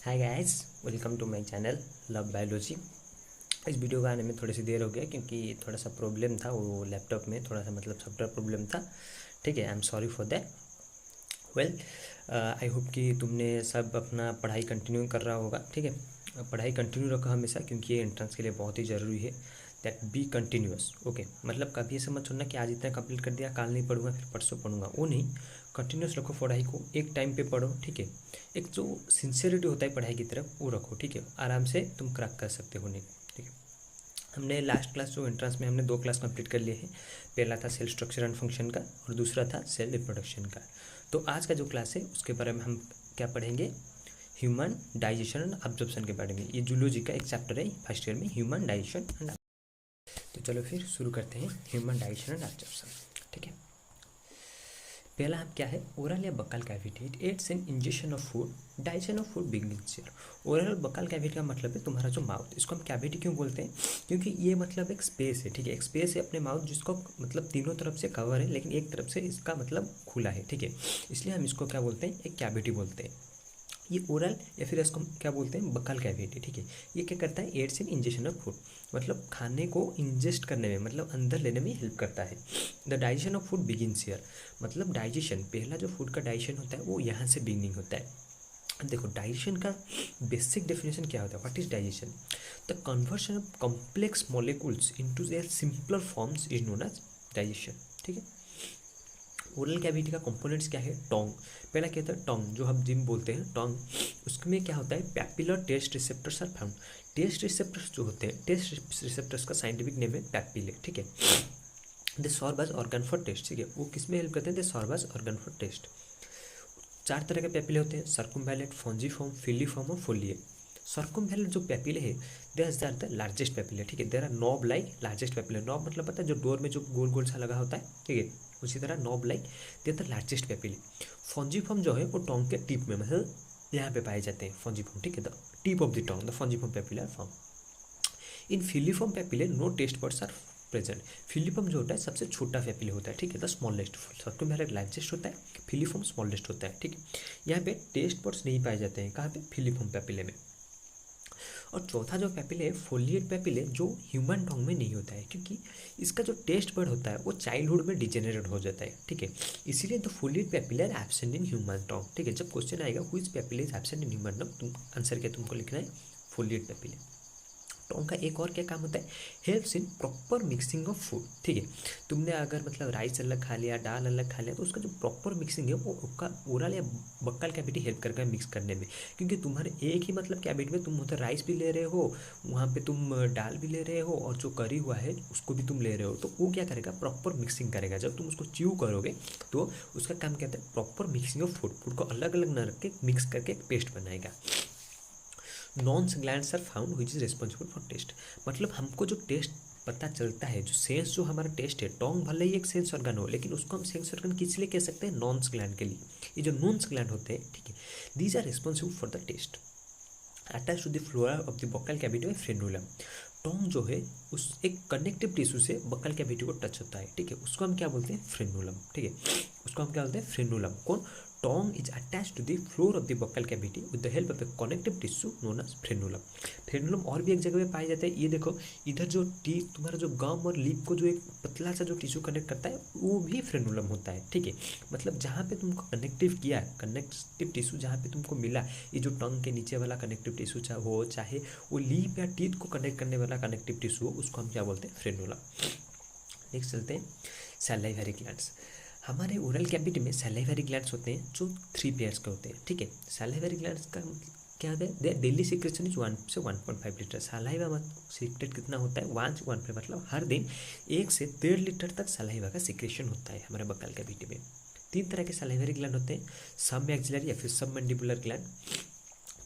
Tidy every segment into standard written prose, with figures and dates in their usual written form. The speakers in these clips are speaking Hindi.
Hi guys, welcome to my channel love biology. इस वीडियो का आने में थोड़ी सी देर हो गया क्योंकि थोड़ा सा प्रॉब्लम था, वो लैपटॉप में थोड़ा सा सॉफ्टवेयर प्रॉब्लम था। ठीक है, I am sorry for that. Well, I hope कि तुमने सब अपना पढ़ाई कंटिन्यू कर रहा होगा। ठीक है, पढ़ाई कंटिन्यू रखो हमेशा, क्योंकि ये एंट्रेंस के लिए बहुत ही ज़रूरी है। That B continuous. ओके, मतलब कभी ऐसा मत छोड़ना कि आज इतना कंप्लीट कर दिया, काल नहीं पढ़ूंगा, फिर परसों पढ़ूंगा, वो नहीं। कंटिन्यूअस रखो पढ़ाई को, एक टाइम पे पढ़ो। ठीक है, एक जो सिंसियरिटी होता है पढ़ाई की तरफ, वो रखो। ठीक है, आराम से तुम क्रैक कर सकते हो। नहीं, ठीक है। हमने लास्ट क्लास जो एंट्रेंस में हमने 2 क्लास कंप्लीट कर लिए हैं। पहला था सेल स्ट्रक्चर एंड फंक्शन का, और दूसरा था सेल रिप्रोडक्शन का। तो आज का जो क्लास है उसके बारे में हम क्या पढ़ेंगे? ह्यूमन डाइजेशन एंड अब्जॉर्प्शन के बारे में। ये जूलॉजी का एक चैप्टर है फर्स्ट ईयर में, ह्यूमन डाइजेशन एंड। तो चलो फिर शुरू करते हैं ह्यूमन डाइजेशन एंड अब्जॉर्प्शन। ठीक है, पहला हम क्या है? ओरल या buccal cavity, it adds in injection of food, digestion of food begins here. Oral और बक्कल कैविटी का मतलब है तुम्हारा जो माउथ। इसको हम कैविटी क्यों बोलते हैं? क्योंकि ये मतलब एक स्पेस है। ठीक है, एक स्पेस है अपने माउथ जिसको मतलब तीनों तरफ से कवर है, लेकिन एक तरफ से इसका मतलब खुला है। ठीक है, इसलिए हम इसको क्या बोलते हैं? एक कैविटी बोलते हैं। ये ओरल या फिर इसको हम क्या बोलते हैं? Buccal cavity. ठीक है, ये क्या करता है? Aids in injection of food, मतलब खाने को इंजेस्ट करने में, मतलब अंदर लेने में हेल्प करता है। The digestion of food begins here, मतलब डाइजेशन, पहला जो फूड का डाइजेशन होता है वो यहाँ से बिगिनिंग होता है। देखो, डाइजेशन का बेसिक डेफिनेशन क्या होता है? What is digestion? The conversion of complex molecules into their simpler forms is known as digestion. ठीक है, ओरल कैविटी का कंपोनेंट्स क्या है? टोंग। पहला क्या होता है? टोंग, जो हम जिम बोलते हैं टोंग। उसमें क्या होता है? Papillary taste receptors are found. Taste receptors जो होते हैं, टेस्ट रिसेप्टर्स का साइंटिफिक नेम है पैपिले। ठीक है, they serve as organ for taste. ठीक है, वो किस में हेल्प करते हैं? They serve as organ for taste. 4 तरह के पैपिले होते हैं, सर्कुम्वैलेंट, फॉन्जीफॉर्म, फिलीफॉर्म और फोलिए। सर्कुम्वैलेंट जो पैपिले है, they are the largest papillae. ठीक है, there are knob like largest papillae. Knob मतलब पता है, जो डोर में जो गोल गोल सा लगा होता है। ठीक है, उसी तरह knob like they are the largest papillae. Fungiform जो है वो टोंग के टिप में, मतलब यहाँ पे पाए जाते हैं फॉन्जीफॉर्म। ठीक है, the tip of the tongue, the fungiform papillae are form. In filiform papillae no taste buds are present. Filiform जो होता है सबसे छोटा पैपिले होता है। ठीक है, द स्मॉलेस्ट। सर्कुम्वैलेंट लार्जेस्ट होता है, फिलीफॉर्म स्मॉलेस्ट होता है। ठीक है, यहाँ पे टेस्ट बड्स नहीं पाए जाते हैं, कहाँ पे? फिलीफॉर्म पैपिले में। और चौथा जो पैपिले है, फोलिएट पैपिले, जो ह्यूमन टोंग में नहीं होता है, क्योंकि इसका जो टेस्ट बड होता है वो चाइल्डहुड में डिजेनरेट हो जाता है। ठीक है, इसीलिए the foliate papillae are absent in human tongue. ठीक है, जब क्वेश्चन आएगा which papillae is absent in human tongue, तुम आंसर क्या तुमको लिखना है? Folate papillae. टोंग का एक और क्या काम होता है? Helps in proper mixing of food. ठीक है, तुमने अगर मतलब राइस अलग खा लिया, दाल अलग खा लिया, तो उसका जो प्रॉपर मिक्सिंग है वो उसका ओरल या बक्कल कैविटी हेल्प करके मिक्स करने में। क्योंकि तुम्हारे एक ही मतलब कैविटी में तुम उधर राइस भी ले रहे हो, वहाँ पे तुम दाल भी ले रहे हो, और जो करी हुआ है उसको भी तुम ले रहे हो, तो वो क्या करेगा? प्रॉपर मिक्सिंग करेगा। जब तुम उसको च्यू करोगे तो उसका काम क्या होता है? Proper mixing of food, food को अलग अलग न रख के मिक्स करके एक पेस्ट बनाएगा। नॉन्स glands are found which is responsible for taste, मतलब हमको जो टेस्ट पता चलता है, जो सेंस जो हमारा टेस्ट है, टोंग भले ही एक सेंस ऑर्गन हो, लेकिन उसको हम सेंस ऑर्गन किस लिए कह सकते हैं? नॉन्स ग्लैंड के लिए। ये जो नॉन्स ग्लैंड होते हैं, ठीक है, these are responsible for the taste. Attach to the flora of the buccal cavity में फ्रेनुलम। टोंग जो है उस एक कनेक्टिव टिश्यू से बक्कल कैविटी को टच होता है। ठीक है, उसको हम क्या बोलते हैं? फ्रेनुलम। ठीक है, उसको हम क्या बोलते हैं? फ्रेनुलम। कौन? Tongue is attach to the floor of the buccal cavity with the help of a connective tissue known as frenulum. Frenulum और भी एक जगह पे पाया जाता है। ये देखो, इधर जो टीथ तुम्हारा जो गम और लिप को जो एक पतला सा जो टिश्यू कनेक्ट करता है, वो भी फ्रेनुलम होता है। ठीक है, मतलब जहाँ पे तुमको कनेक्टिव किया, कनेक्टिव टिश्यू जहाँ पे तुमको मिला, ये जो टंग के नीचे वाला कनेक्टिव टिश्यू हो, चाहे वो लीप या टीथ को कनेक्ट करने वाला कनेक्टिव टिश्यू हो, उसको हम क्या बोलते हैं? फ्रेनुलम। नेक्स्ट चलते हैं सैलाइवरी ग्लैंड्स। हमारे ओरल कैविटी में सैलाइवरी ग्लैंड्स होते हैं जो 3 पेयर्स के होते हैं। ठीक है, सैलाइवरी ग्लैंड्स का क्या है? देयर डेली सीक्रेशन इज 1 से 1.5 लीटर। सलाइवा में सीक्रेट कितना होता है? 1 से 1 मतलब हर दिन 1 से 1.5 लीटर तक सलाइवा का सीक्रेशन होता है हमारे बक्कल कैविटी में। 3 तरह के सलाइवरी ग्लैंड होते हैं, सब मैक्सिलरी या फिर सब mandibular gland,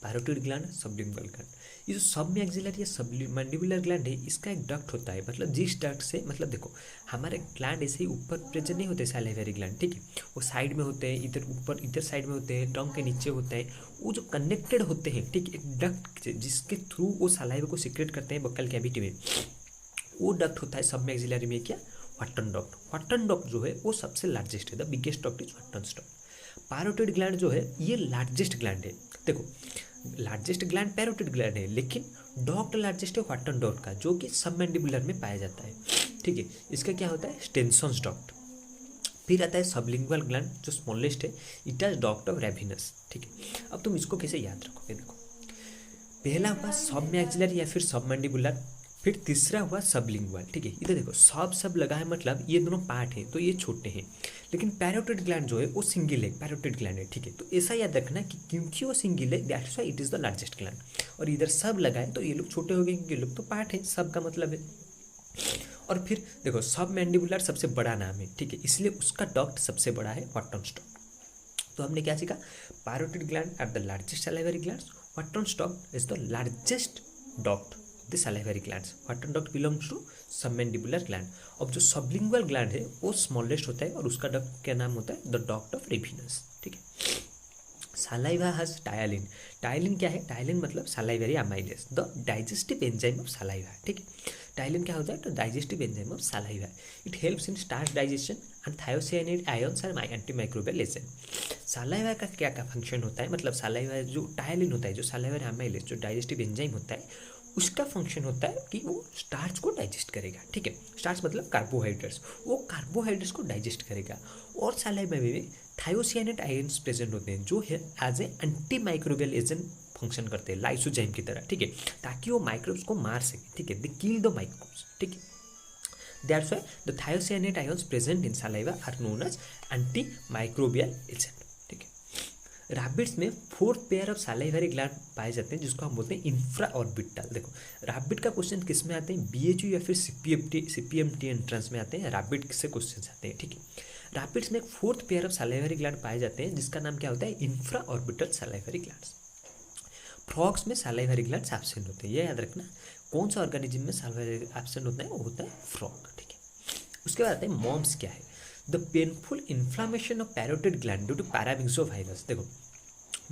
parotid gland, sublingual gland. ये जो सब मैक्सिलरी या सब मैंडिबुलर ग्लैंड है, इसका एक डक्ट होता है, मतलब जिस डक्ट से, मतलब देखो हमारे ग्लैंड ऐसे ही ऊपर प्रेजेंट नहीं होते सैलिवरी ग्लैंड। ठीक है, वो साइड में होते हैं, इधर ऊपर इधर साइड में होते हैं, टंग के नीचे होते हैं, वो जो कनेक्टेड होते हैं। ठीक, एक डक्ट जिसके थ्रू वो सलाइवा को सीक्रेट करते हैं बक्कल कैविटी में, वो डक्ट होता है सब मैक्सिलरी में। क्या? वाटन डक्ट। वाटन डक्ट जो है वो सबसे लार्जेस्ट है, the biggest duct is Wharton duct. Parotid gland जो है ये लार्जेस्ट ग्लैंड है। देखो, लार्जेस्ट ग्लैंड पैरोटिड ग्लैंड है, लेकिन डॉक्ट लार्जेस्ट है वाटन डॉक्ट का, जो कि सबमैंडिबुलर में पाया जाता है, ठीक है। इसका क्या होता है, स्टेनसन्स डॉक्ट। फिर आता है सबलिंगुअल ग्लैंड जो स्मॉलेस्ट है, इटाज डॉक्ट ऑफ रेविनस, ठीक है। अब तुम इसको कैसे याद रखोगे, देखो पहला हुआ सब मैक्सिलर या फिर सबमैंडिबुलर, फिर तीसरा हुआ सबलिंगुअल, ठीक है। इधर देखो सब लगा है, मतलब ये दोनों पार्ट हैं तो ये छोटे हैं, लेकिन पैरोटिड ग्लैंड जो है वो सिंगल है, पैरोटिड ग्लैंड है, ठीक है। तो ऐसा याद रखना कि क्योंकि वो सिंगल है that's why it is the largest gland, और इधर सब लगा है तो ये लोग छोटे हो गए क्योंकि ये लोग तो पार्ट है, सब का मतलब है। और फिर देखो सब मैंडिबुलर सबसे बड़ा नाम है, ठीक है, इसलिए उसका डॉक्ट सबसे बड़ा है वाटन्स डॉक्ट। तो हमने क्या सीखा, parotid gland are the largest salivary glands, Wharton's duct is the largest duct the salivary glands, Wharton duct belongs to submandibular gland. अब जो सबलिंगुअल ग्लैंड है वो स्मॉलेस्ट होता है और उसका डॉक्ट क्या नाम होता है, द डॉक्ट ऑफ रेविनस, ठीक है। सलाइवा हैज टायलिन, टायलिन क्या है, टायलिन मतलब salivary amylase, the digestive enzyme of saliva, ठीक है। टायलिन क्या होता है, तो digestive enzyme of saliva, it helps in starch digestion and thiocyanide ions are anti microbial agent. Saliva का क्या क्या फंक्शन होता है, मतलब सलाइवा जो टायलिन होता है, जो सलाइवरी अमाइलेज जो डाइजेस्टिव एंजाइम होता है, उसका फंक्शन होता है कि वो स्टार्च को डाइजेस्ट करेगा, ठीक है। स्टार्च मतलब कार्बोहाइड्रेट्स, वो कार्बोहाइड्रेट्स को डाइजेस्ट करेगा। और सलाइवा में थायोसाइनेट आयंस प्रेजेंट होते हैं जो है as a anti microbial agent function करते हैं, लाइसोजाइम की तरह, ठीक है, ताकि वो माइक्रोब्स को मार सके, ठीक है, दे किल द माइक्रोब्स, ठीक है। That's why the thiocyanate ions present in saliva are known as anti microbial agent, ठीक है। रैबिट्स में 4th pair of salivary gland पाए जाते हैं जिसको हम बोलते हैं इंफ्रा ऑर्बिटल। देखो रैबिट का क्वेश्चन किस में आते हैं, बीएचयू या फिर सीपीएमटी एंट्रेंस में आते हैं, रैबिट से क्वेश्चन आते हैं, ठीक है। रैबिट्स में एक 4th pair of salivary gland पाए जाते हैं जिसका नाम क्या होता है, infra orbital salivary glands. Frogs में सलाइवरी ग्लैंड्स एब्सेंट होते हैं, ये याद रखना। कौन सा ऑर्गेनिज्म में सलाइवरी एब्सेंट होता है, वो होता है फ्रॉग, ठीक है। उसके बाद आते हैं मॉम्स क्या है, the painful inflammation of parotid gland due to paramyxovirus. देखो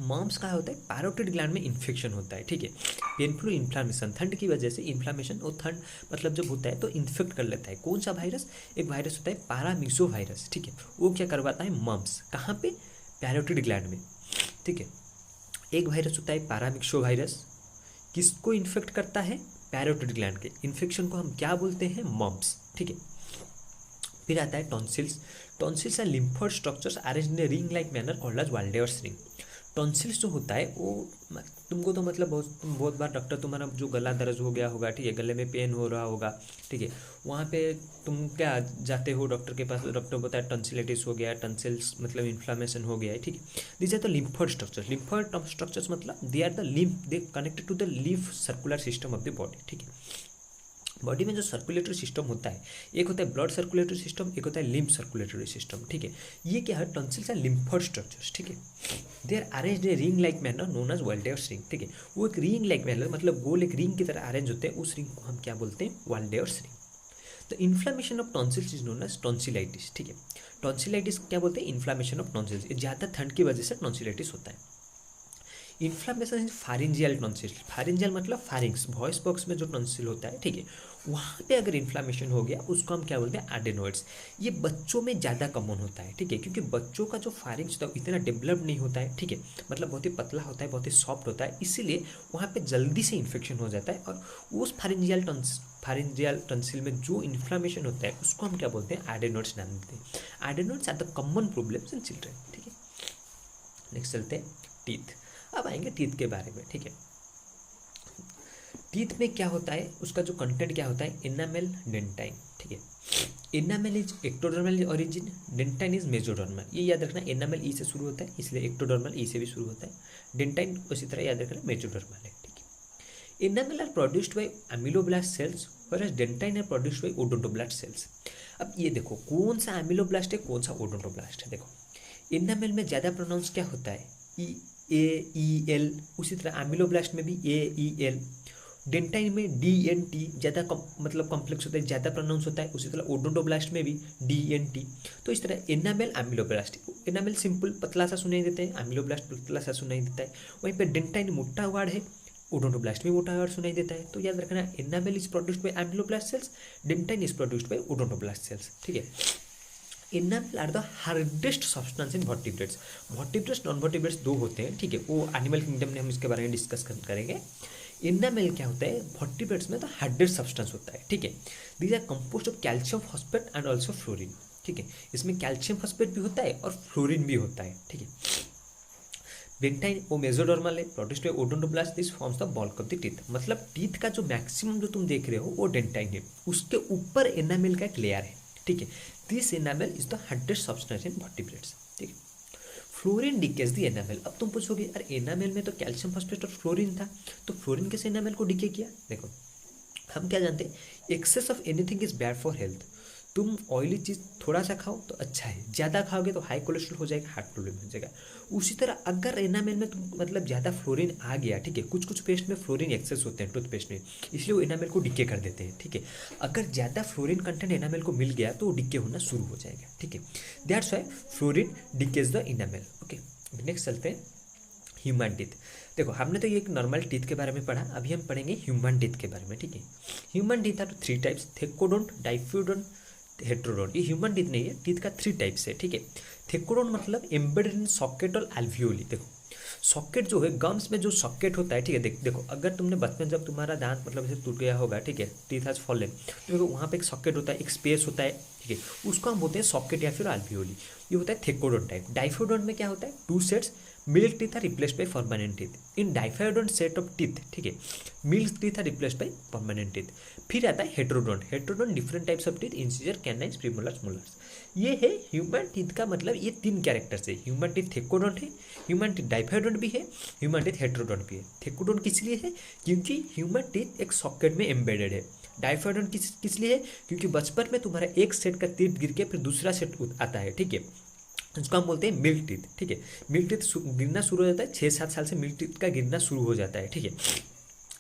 मॉम्स का होता है पैरोटिड ग्लैंड में इन्फेक्शन होता है, ठीक है। पेनफुल इन्फ्लामेशन, ठंड की वजह से इन्फ्लामेशन, और ठंड मतलब जब होता है तो इन्फेक्ट कर लेता है। कौन सा वायरस, एक वायरस होता है पैरामिक्सोवायरस, ठीक है, वो क्या करवाता है मम्स, कहाँ पे, पैरोटिड ग्लैंड में, ठीक है। एक वायरस होता है पैरामिक्सोवायरस, किसको इन्फेक्ट करता है, पैरोटिड ग्लैंड के, इन्फेक्शन को हम क्या बोलते हैं, मम्स, ठीक है। फिर आता है tonsils, tonsils are lymphoid structures arranged in ring like manner called as Waldeyer's ring. Tonsils जो होता है वो तुमको तो मतलब बहुत बार डॉक्टर, तुम्हारा जो गला दर्द हो गया होगा, ठीक है, गले में पेन हो रहा होगा, ठीक है, वहाँ पे तुम क्या जाते हो डॉक्टर के पास, डॉक्टर बोलता है टॉन्सिलिटिस हो गया, टॉन्सिल्स मतलब इन्फ्लामेशन हो गया है, ठीक है। This are the lymphoid structures, lymphoid structures मतलब they are the lymph, they connected to the lymph circular system of the body, ठीक है। बॉडी में जो सर्कुलेटरी सिस्टम होता है, एक होता है ब्लड सर्कुलेटरी सिस्टम, एक होता है लिम्फ सर्कुलेटरी सिस्टम, ठीक है। ये क्या है, टॉन्सिल्स आर लिम्फोइड स्ट्रक्चर्स, ठीक है। They are arranged in ring like manner known as Waldeyer's ring, ठीक है। वो एक रिंग लाइक मैनर मतलब गोल एक रिंग की तरह अरेंज होते हैं, उस रिंग को हम क्या बोलते हैं, वाल्डेयर्स रिंग। तो inflammation of tonsils is known as tonsillitis, ठीक है। टॉन्सिलाइटिस क्या बोलते हैं, इन्फ्लामेशन ऑफ टॉन्सिल्स, ज़्यादा ठंड की वजह से टॉन्सिलाइटिस होता है। इन्फ्लामेशन इन फारिंजियल टॉन्सिल, फारिंजियल मतलब फारिंग्स, वॉइस बॉक्स में जो टॉन्सिल होता है, ठीक है, वहाँ पे अगर इन्फ्लामेशन हो गया उसको हम क्या बोलते हैं, एडेनोइड्स। ये बच्चों में ज़्यादा कॉमन होता है, ठीक है, क्योंकि बच्चों का जो फारिंग्स होता है इतना डेवलप नहीं होता है, ठीक है, मतलब बहुत ही पतला होता है, बहुत ही सॉफ्ट होता है, इसीलिए वहाँ पे जल्दी से इन्फेक्शन हो जाता है। और उस फारिंजियल टॉन्सिल में जो इन्फ्लामेशन होता है उसको हम क्या बोलते हैं, एडेनोइड्स नाम देते हैं। Adenoids are the common problems in children, ठीक है। नेक्स्ट चलते हैं टीथ, अब आएंगे टीथ के बारे में, ठीक है। टीथ में क्या होता है, उसका जो कंटेंट क्या होता है, एनामेल डेंटाइन, ठीक है। Enamel is ectodermal origin, dentine is mesodermal, ये याद रखना, एनामेल ई से शुरू होता है इसलिए एक्टोडर्मल ई से भी शुरू होता है, डेंटाइन उसी तरह याद रखना मेसोडर्मल है, ठीक है। Enamel are produced by ameloblast cells whereas dentine are produced by odontoblast cells. अब ये देखो कौन सा अमीलोब्लास्ट है, कौन सा ओडोंटोब्लास्ट है। देखो एनामेल में ज़्यादा प्रोनाउंस क्या होता है, AEL, उसी तरह अमीलोब्लास्ट में भी AEL, डेंटाइन में DNT ज़्यादा मतलब कॉम्प्लेक्स होता है, ज़्यादा प्रोनाउंस होता है, उसी तरह ओडोंटोब्लास्ट में भी DNT। तो इस तरह एनामेल अमीलोब्लास्ट, एनामेल सिंपल पतला सा सुनाई देता है, अमीलोब्लास्ट पतला सा सुनाई देता है, वहीं पे डेंटाइन मोटा वर्ड है, ओडोंटोब्लास्ट में मोटा वर्ड सुनाई देता है। तो याद रखना, enamel is produced by ameloblast cells, dentine is produced by odontoblast cells, ठीक है। Enamel are the hardest substance in vertebrates. Vertebrates non vertebrates दो होते हैं, ठीक है, वो एनिमल किंगडम में हम इसके बारे में डिस्कस करेंगे। एनामेल क्या होता है, वर्टिब्रेट्स में तो हार्डेस्ट सब्सटेंस होता है, ठीक है। These are composed of calcium phosphate and also fluorine, ठीक है। इसमें कैल्शियम फॉस्फेट भी होता है और फ्लोरीन भी होता है, ठीक है। डेंटाइन वो मेसोडर्मल है, protist odontoblast, this forms the bulk of the teeth. मतलब टीथ का जो मैक्सिमम जो तुम देख रहे हो वो डेंटाइन है, उसके ऊपर एनामेल का एक लेयर है, ठीक है। This enamel is the hardest substance in vertebrates, ठीक है। Fluorine decays the enamel. अब तुम पूछोगे यार एनामेल में तो कैल्शियम फॉस्फेट और फ्लोरीन था, तो फ्लोरीन कैसे एनामेल को डिके किया? देखो हम क्या जानते हैं, excess of anything is bad for health. तुम ऑयली चीज़ थोड़ा सा खाओ तो अच्छा है, ज़्यादा खाओगे तो हाई कोलेस्ट्रॉल हो जाएगा, हार्ट प्रॉब्लम हो जाएगा। उसी तरह अगर एनामेल में तुम मतलब ज़्यादा फ्लोरीन आ गया, ठीक है, कुछ कुछ पेस्ट में फ्लोरीन एक्सेस होते हैं टूथपेस्ट में, इसलिए वो एनामेल को डिके कर देते हैं, ठीक है। अगर ज़्यादा फ्लोरीन कंटेंट एनामेल को मिल गया तो वो डिके होना शुरू हो जाएगा, ठीक है। That's why fluorine decays the enamel, okay. Next चलते हैं ह्यूमन टीथ। देखो हमने तो ये एक नॉर्मल टीथ के बारे में पढ़ा, अभी हम पढ़ेंगे ह्यूमन टीथ के बारे में, ठीक है। Human teeth are 3 types, thecodont, diphyodont, heterodont. ये ह्यूमन टीथ नहीं है, टीथ का 3 टाइप्स है, ठीक है। थेकोडोंट मतलब एम्बेडेड इन सॉकेट और एल्वियोली। देखो सॉकेट जो है गम्स में जो सॉकेट होता है, ठीक है। देखो अगर तुमने बचपन जब तुम्हारा दांत मतलब ऐसे टूट गया होगा, ठीक है, टीथ हैज फॉलन, तो देखो वहाँ पे एक सॉकेट होता है, एक स्पेस होता है, ठीक है, उसको हम बोलते हैं सॉकेट या फिर एल्वियोली। ये होता है थेकोडोंट टाइप। डाइफोडोंट में क्या होता है, 2 sets milk teeth are replaced by permanent teeth. In diphyodont set of teeth, ठीक है, milk teeth are replaced by permanent teeth. फिर आता है heterodont. Heterodont different types of teeth, incisor, canines, premolars, molars. ये है ह्यूमन टीथ का मतलब, ये 3 कैरेक्टर्स है। ह्यूमन टीथ थेकोडोंट है, ह्यूमन टीथ डाइफाइडोंट भी है, ह्यूमन टीथ हेट्रोडोंट भी है। थेकोडोंट किस लिए है, क्योंकि ह्यूमन टीथ एक सॉकेट में एम्बेडेड है। डाइफाइडोंट किस लिए है, क्योंकि बचपन में तुम्हारा एक सेट का टीथ गिर के फिर दूसरा सेट आता है, ठीक है, उसको हम बोलते हैं मिल्क टीथ, ठीक है। मिल्क टीथ गिरना शुरू हो जाता है 6-7 साल से, मिल्क टीथ का गिरना शुरू हो जाता है, ठीक है।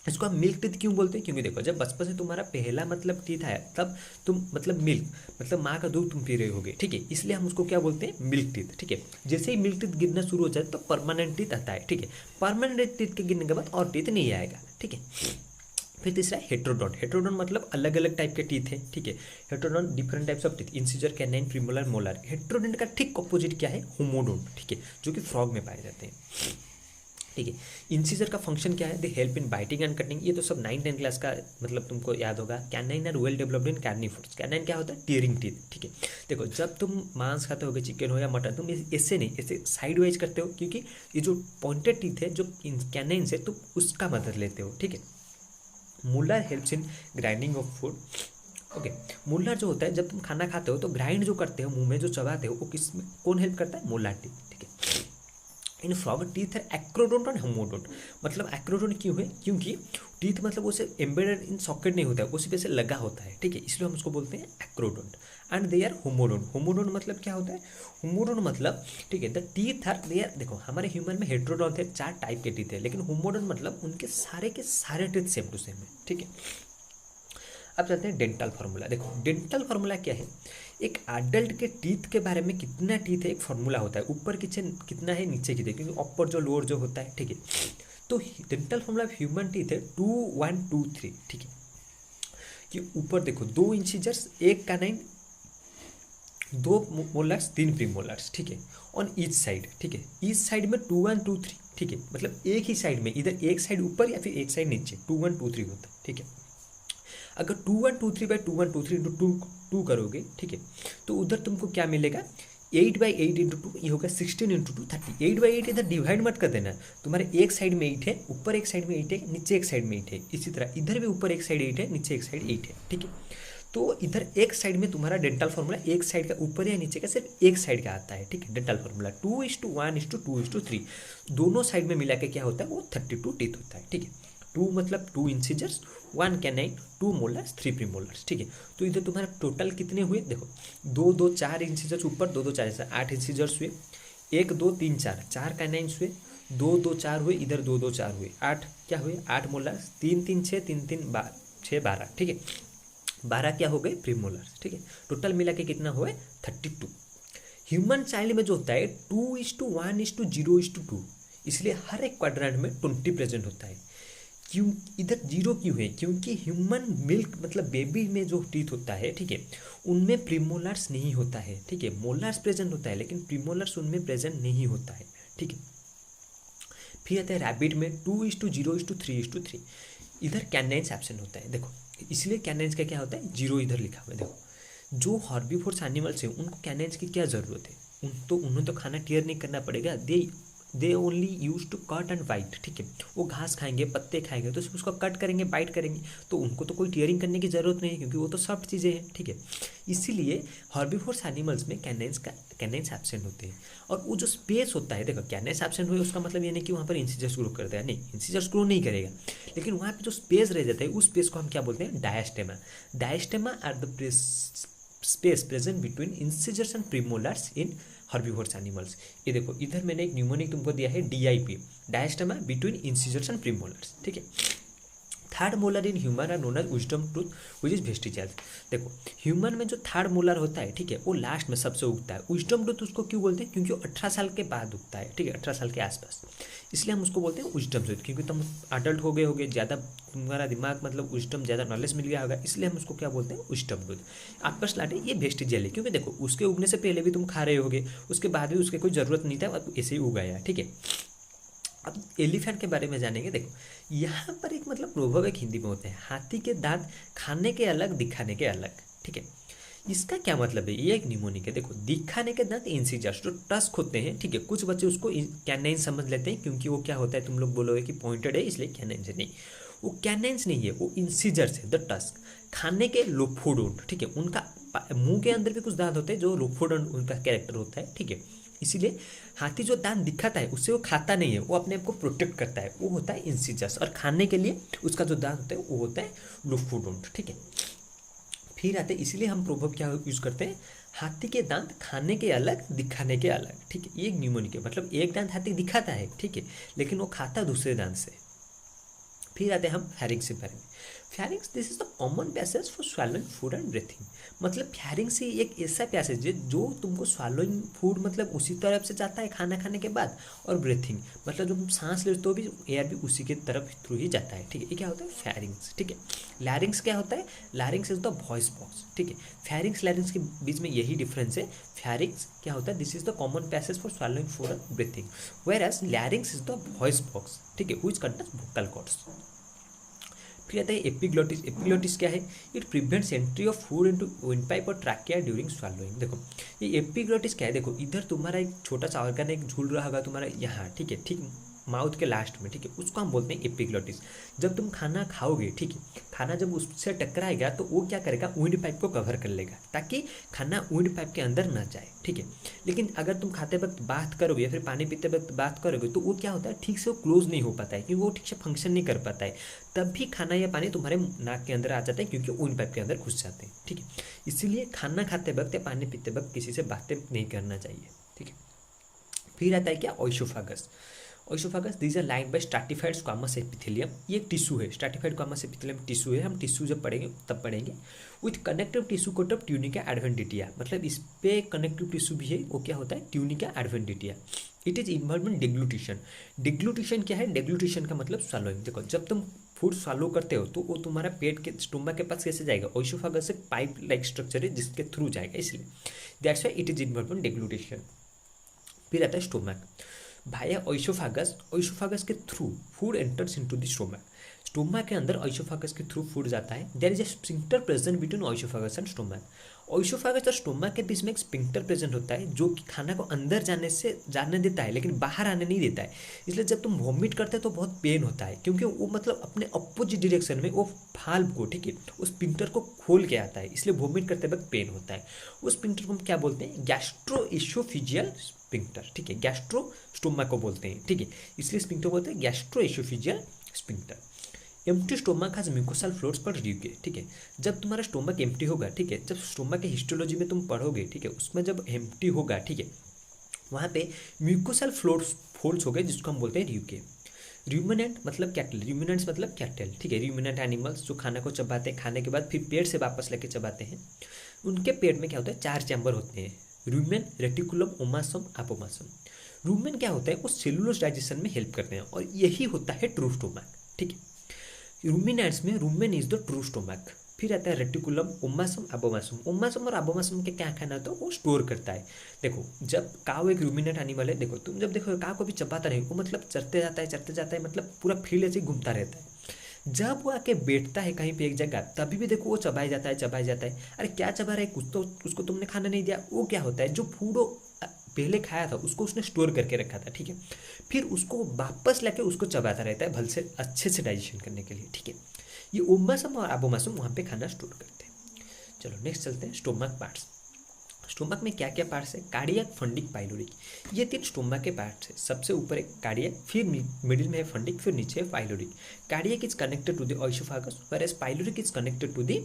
इसको हम मिल्क टीथ क्यों बोलते हैं, क्योंकि देखो जब बचपन से तुम्हारा पहला मतलब टीथ आया तब तुम मतलब मिल्क मतलब माँ का दूध तुम पी रहे होगे, ठीक है, इसलिए हम उसको क्या बोलते हैं, मिल्क टीथ, ठीक है। जैसे ही मिल्क टीथ गिरना शुरू हो जाए तो परमानेंट टीथ आता है, ठीक है। परमानेंट टीथ के गिरने के बाद और टीथ नहीं आएगा, ठीक है। फिर तीसरा हेट्रोडोंट। हेट्रोडोंट मतलब अलग अलग टाइप के टीथ है, ठीक है। Heterodont different types of teeth, incisor, canine, premolar, molar. Heterodont का ठीक ऑपोजिट क्या है, होमोडोंट, ठीक है, जो कि फ्रॉग में पाए जाते हैं, ठीक है। इंसिजर का फंक्शन क्या है, they help in biting and cutting. ये तो सब 9-10 क्लास का मतलब तुमको याद होगा। Canine are well developed in carnivores. Canine क्या होता है, टीयरिंग टीथ, ठीक है। देखो जब तुम मांस खाते होगे, चिकन हो या मटन, तुम ऐसे नहीं, ऐसे साइड वाइज करते हो, क्योंकि ये जो पॉइंटेड टीथ है जो कैनाइन से तुम उसका मदद लेते हो, ठीक है। Molar helps in grinding of food, okay. Molar जो होता है जब तुम खाना खाते हो तो ग्राइंड जो करते हो, मुंह में जो चबाते हो, वो किस में कौन हेल्प करता है, मोलर टीथ, ठीक है। इन फ्रॉग टीथ है एक्रोडोंट और होमोडोंट। मतलब एक्रोडोंट क्यों है, क्योंकि टीथ मतलब उसे एम्बेडेड इन सॉकेट नहीं होता है, उसी पे से लगा होता है, ठीक है, इसलिए हम उसको बोलते हैं acrodont. And they are homodont. Homodont मतलब क्या होता है, होमोडोंट मतलब, ठीक है, the teeth are they are, देखो हमारे ह्यूमन में हेट्रोडोंट है, 4 टाइप के टीथ है, लेकिन होमोडोंट मतलब उनके सारे के सारे टीथ सेम टू सेम है, ठीक है। अब चलते हैं डेंटल फार्मूला। देखो डेंटल फार्मूला क्या है, एक एडल्ट के टीथ के बारे में कितना टीथ है एक फार्मूला होता है, ऊपर कितना है नीचे कितना, क्योंकि अपर जो लोअर जो होता है, ठीक है। तो डेंटल फार्मूला ह्यूमन टीथ है 2 1 2 3, ठीक है। कि ऊपर देखो 2 इंसिजर्स, 1 कैनाइन, 2 मोलर्स, 3 प्रीमोलर्स, ठीक है, ऑन ईच साइड, ठीक है। ईच साइड में 2 1 2 3, ठीक है, मतलब एक ही साइड में, इधर एक साइड ऊपर या फिर एक साइड नीचे, 2 1 2 3 होता है, ठीक है। अगर 2 1 2 3 बाई 2 1 2 3 इंटू 2 करोगे, ठीक है, तो उधर तुमको क्या मिलेगा, 8/8 इंटू 2, ये होगा 16 इंटू 2 30। 8/8 इधर डिवाइड मत कर देना, तुम्हारे एक साइड में 8 है, ऊपर एक साइड में 8 है, नीचे एक साइड में 8 है, इसी तरह इधर भी ऊपर एक साइड 8 है, नीचे एक साइड 8 है, ठीक है। तो इधर एक साइड में तुम्हारा डेंटल फार्मूला एक साइड का ऊपर या नीचे का सिर्फ एक साइड का आता है, ठीक है। डेंटल फार्मूला 2:1:2:3, दोनों साइड में मिला के क्या होता है, वो 32 टीथ होता है, ठीक है। 2 मतलब 2 इंसिजर्स, 1 कैनाइन, 2 मोलर्स, 3 प्रीमोलर्स, ठीक है। तो इधर तुम्हारा टोटल कितने हुए, देखो 2 2 4 इंसिजर्स ऊपर, 2 2 4 8 इंसिजर्स हुए, 1 2 3 4 कैनाइन्स हुए, 2 2 4 हुए, इधर 2 2 4 हुए, 8 क्या हुए, 8 मोलर्स, 3 3 6 3 3 6 12, ठीक है। 12 क्या हो गए, प्रीमोलर्स, ठीक है। टोटल मिला के कितना हुए, 32। ह्यूमन चाइल्ड में जो होता है 2:1:0:2, इसलिए हर एक क्वाड्रेंट में 20 प्रेजेंट होता है। क्यों इधर जीरो क्यों है? क्योंकि ह्यूमन मिल्क मतलब बेबी में जो टीथ होता है, ठीक है, उनमें प्रीमोलर्स नहीं होता है, ठीक है, मोलर्स प्रेजेंट होता है लेकिन प्रीमोलर्स उनमें प्रेजेंट नहीं होता है, ठीक है। फिर आता है रैबिट में 2:0:3:3। इधर कैनाइन्स एब्सेंट होता है, देखो इसलिए कैनाइन्स का क्या होता है, जीरो इधर लिखा हुआ है। देखो जो हर्बीवोर्स एनिमल्स हैं उनको कैनाइन्स की क्या ज़रूरत है, उन्हें तो खाना टीयर नहीं करना पड़ेगा, they only use to cut and bite, ठीक है, वो घास खाएंगे, पत्ते खाएंगे, तो सिर्फ उसको कट करेंगे, बाइट करेंगे, तो उनको तो कोई टीयरिंग करने की ज़रूरत नहीं है क्योंकि वो तो सॉफ्ट चीज़ें हैं, ठीक है। इसीलिए हर्बीवोर्स एनिमल्स में कैनाइन्स एब्सेंट होते हैं। और वो जो स्पेस होता है, देखो कैनाइन्स एब्सेंट हुए उसका मतलब ये नहीं कि वहाँ पर इंसिजर्स ग्रो कर देगा, नहीं, इंसिजर्स ग्रो नहीं करेगा, लेकिन वहाँ पे जो स्पेस रह जाता है उस स्पेस को हम क्या बोलते हैं, diastema. Diastema are the space present between incisors and premolars in herbivores animals. ये देखो इधर मैंने एक न्यूमोनिक तुमको दिया है DIP, diastema between incisors and premolars, ठीक है। Third molar in human are known as wisdom tooth which is vestigial. देखो ह्यूमन में जो थर्ड मोलर होता है, ठीक है, वो लास्ट में सबसे उगता है। विजडम टूथ उसको क्यों बोलते हैं, क्योंकि वो 18 साल के बाद उगता है, ठीक है, 18 साल के आसपास, इसलिए हम उसको बोलते हैं विजडम टूथ, क्योंकि तुम अडल्ट हो गए होगे, ज़्यादा तुम्हारा दिमाग मतलब विजडम ज़्यादा नॉलेज मिल गया होगा, इसलिए हम उसको क्या बोलते हैं, विजडम टूथ। आपका स्लाट है ये वेस्टिजियल है, क्योंकि देखो उसके उगने से पहले भी तुम खा रहे होगे, उसके बाद भी उसकी कोई ज़रूरत नहीं था, ऐसे ही उगाया, ठीक है। अब एलिफेंट के बारे में जानेंगे। देखो यहाँ पर एक मतलब प्रोवर्ब एक हिंदी में होते हैं, हाथी के दांत खाने के अलग दिखाने के अलग, ठीक है। इसका क्या मतलब है, ये एक निमोनिक है। देखो दिखाने के दांत इंसिजर्स जो टस्क होते हैं, ठीक है, कुछ बच्चे उसको कैनाइन समझ लेते हैं क्योंकि वो क्या होता है, तुम लोग बोलोगे कि पॉइंटेड है इसलिए कैनाइन से, नहीं, वो कैनाइन्स नहीं है, वो इंसिजर्स है, द टस्क। खाने के लोफोडोंट, ठीक है, उनका मुंह के अंदर भी कुछ दांत होते हैं जो लोफोडोंट उनका कैरेक्टर होता है, ठीक है। इसीलिए हाथी जो दांत दिखाता है उससे वो खाता नहीं है, वो अपने आप को प्रोटेक्ट करता है, वो होता है इंसिजर्स। और खाने के लिए उसका जो दांत होता है वो होता है लोफोडोंट, ठीक है। फिर आते हैं, इसीलिए हम प्रोवर्ब क्या यूज करते हैं, हाथी के दांत खाने के अलग दिखाने के अलग, ठीक है। ये एक न्यूमोनिक है, मतलब एक दांत हाथी दिखाता है, ठीक है, लेकिन वो खाता दूसरे दांत से। फिर आते हैं हम फैरिंग्स के बारे में। Pharynx this is the common passage for swallowing food and breathing. मतलब फैरिंग्स ही एक ऐसा पैसेज है जो तुमको स्वैलोइंग फूड मतलब उसी तरफ से जाता है खाना खाने के बाद, और ब्रीथिंग मतलब जब तुम सांस लेते हो भी एयर भी उसी के तरफ थ्रू ही जाता है, ठीक है। ये क्या होता है, फैरिंग्स, ठीक है। लैरिंग्स क्या होता है, लैरिंग्स इज द वॉइस बॉक्स, ठीक है। फैरिंग्स लैरिंग्स के बीच में यही डिफरेंस है। फैरिंग्स क्या होता है, this is the common passage for swallowing food and breathing, where as larynx is the voice box, ठीक है, व्हिच कंटेन्स वोकल कॉर्ड्स। फिर आता है एपिग्लोटिस। एपिग्लोटिस क्या है, it prevents entry of food into windpipe और ट्रैकिया ड्यूरिंग स्वैलोइंग। देखो ये एपिग्लोटिस क्या है, देखो इधर तुम्हारा एक छोटा सा ऑर्गन एक झूल रहा होगा तुम्हारा यहाँ, ठीक है, ठीक माउथ के लास्ट में, ठीक है, उसको हम बोलते हैं एपिग्लोटिस। जब तुम खाना खाओगे, ठीक है, खाना जब उससे टकराएगा तो वो क्या करेगा, विंड पाइप को कवर कर लेगा ताकि खाना विंड पाइप के अंदर ना जाए, ठीक है। लेकिन अगर तुम खाते वक्त बात करोगे या फिर पानी पीते वक्त बात करोगे तो वो क्या होता है, ठीक से वो क्लोज नहीं हो पाता है, क्योंकि वो ठीक से फंक्शन नहीं कर पाता है, तब भी खाना या पानी तुम्हारे नाक के अंदर आ जाता है क्योंकि विंड पाइप के अंदर घुस जाते हैं, ठीक है। इसीलिए खाना खाते वक्त या पानी पीते वक्त किसी से बातें नहीं करना चाहिए, ठीक है। फिर आता है क्या, oesophagus. Oesophagus these are line by stratified squamous epithelium. ये एक टिश्यू है, स्ट्रैटिफाइड स्क्वामस एपिथेलियम टिश्यू है, हम टिश्यू जब पढ़ेंगे तब पढ़ेंगे। With connective tissue coat of tunica adventitia, मतलब इस पे कनेक्टिव टिश्यू भी है, वो क्या होता है, tunica adventitia. It is involve in deglutition. Deglutition क्या है, डिग्लूटिशन का मतलब स्वैलोइंग। देखो जब तुम फूड स्वैलो करते हो तो वो तुम्हारा पेट के स्टोमक के पास कैसे जाएगा, ओइसोफागस से पाइप लाइक स्ट्रक्चर है जिसके थ्रू जाएगा, इसलिए that's why it is involve in deglutition. फिर आता है स्टोमक। भाया ओइसोफागस, ओइसोफागस के through food enters into the stomach. Stomach के अंदर ओइसोफागस के थ्रू फूड जाता है। There is a sphincter present between oesophagus and stomach. Oesophagus और स्टोमक के बीच में एक स्फिंक्टर प्रेजेंट होता है जो कि खाना को अंदर जाने देता है लेकिन बाहर आने नहीं देता है। इसलिए जब तुम वॉमिट करते हो तो बहुत पेन होता है, क्योंकि वो मतलब अपने अपोजिट डायरेक्शन में वो फाल्व को, ठीक है, उस स्फिंक्टर को खोल के आता है, इसलिए वॉमिट करते वक्त पेन होता है। उस स्फिंक्टर को हम क्या बोलते हैं, गैस्ट्रोइसोफेजियल स्फिंक्टर, ठीक है, गैस्ट्रो स्टोमक को बोलते हैं, ठीक है, इसलिए स्फिंक्टर बोलते हैं gastro-oesophageal sphincter. Empty stomach has mucosal floors पर ड्यूके, ठीक है। जब तुम्हारा स्टोमक एम्प्टी होगा, ठीक है, जब स्टोमक के हिस्टोलॉजी में तुम पढ़ोगे, ठीक है, उसमें जब एम्प्टी होगा, ठीक है, वहाँ पे म्यूकोसल फोल्ड्स हो गए जिसको हम बोलते हैं ड्यूके। र्यूमिनेंट मतलब कैटल, र्यूमिनेंट्स मतलब कैटल, ठीक है, र्यूमिनेंट एनिमल्स जो खाना को चबाते हैं, खाने के बाद फिर पेट से वापस लेके चबाते हैं, उनके पेट में क्या होता है, 4 चैम्बर होते हैं, रूमेन, रेटिकुलम, ओमासम, एपोमासम। रूमेन क्या होता है, वो सेलुलोज डाइजेशन में हेल्प करते हैं और यही होता है ट्रू स्टोमक, ठीक है। रूमिनेंट्स में rumen is the true stomach. फिर आता है रेटिकुलम, ओमासम, एबोमासम। ओमासम और एबोमासम के क्या कहना तो वो स्टोर करता है। देखो जब काव एक रूमिनेंट एनिमल है, देखो तुम जब देखो काव को भी चबाता नहीं, वो मतलब चढ़ते जाता है मतलब पूरा फील्ड ऐसे ही घूमता रहता है। जब वो आके बैठता है कहीं पे एक जगह, तभी भी देखो वो चबाई जाता है। अरे क्या चबा रहा है, कुछ तो उसको तुमने खाना नहीं दिया। वो क्या होता है, जो फूड पहले खाया था उसको उसने स्टोर करके रखा था, ठीक है, फिर उसको वापस लाके उसको चबाता रहता है भल से अच्छे से डाइजेशन करने के लिए, ठीक है। ये ओमासम और एबोमासम वहाँ पे खाना स्टोर करते हैं। चलो नेक्स्ट चलते हैं स्टोमक पार्ट्स। स्टोमक में क्या क्या पार्ट्स है, कार्डियक, फंडिक, पाइलोरिक। ये 3 स्टोमक के पार्ट्स है। सबसे ऊपर एक कार्डियक, फिर मिडिल में है फंडिक, फिर नीचे है pyloric. Cardiac is connected to the oesophagus, whereas pyloric is connected to the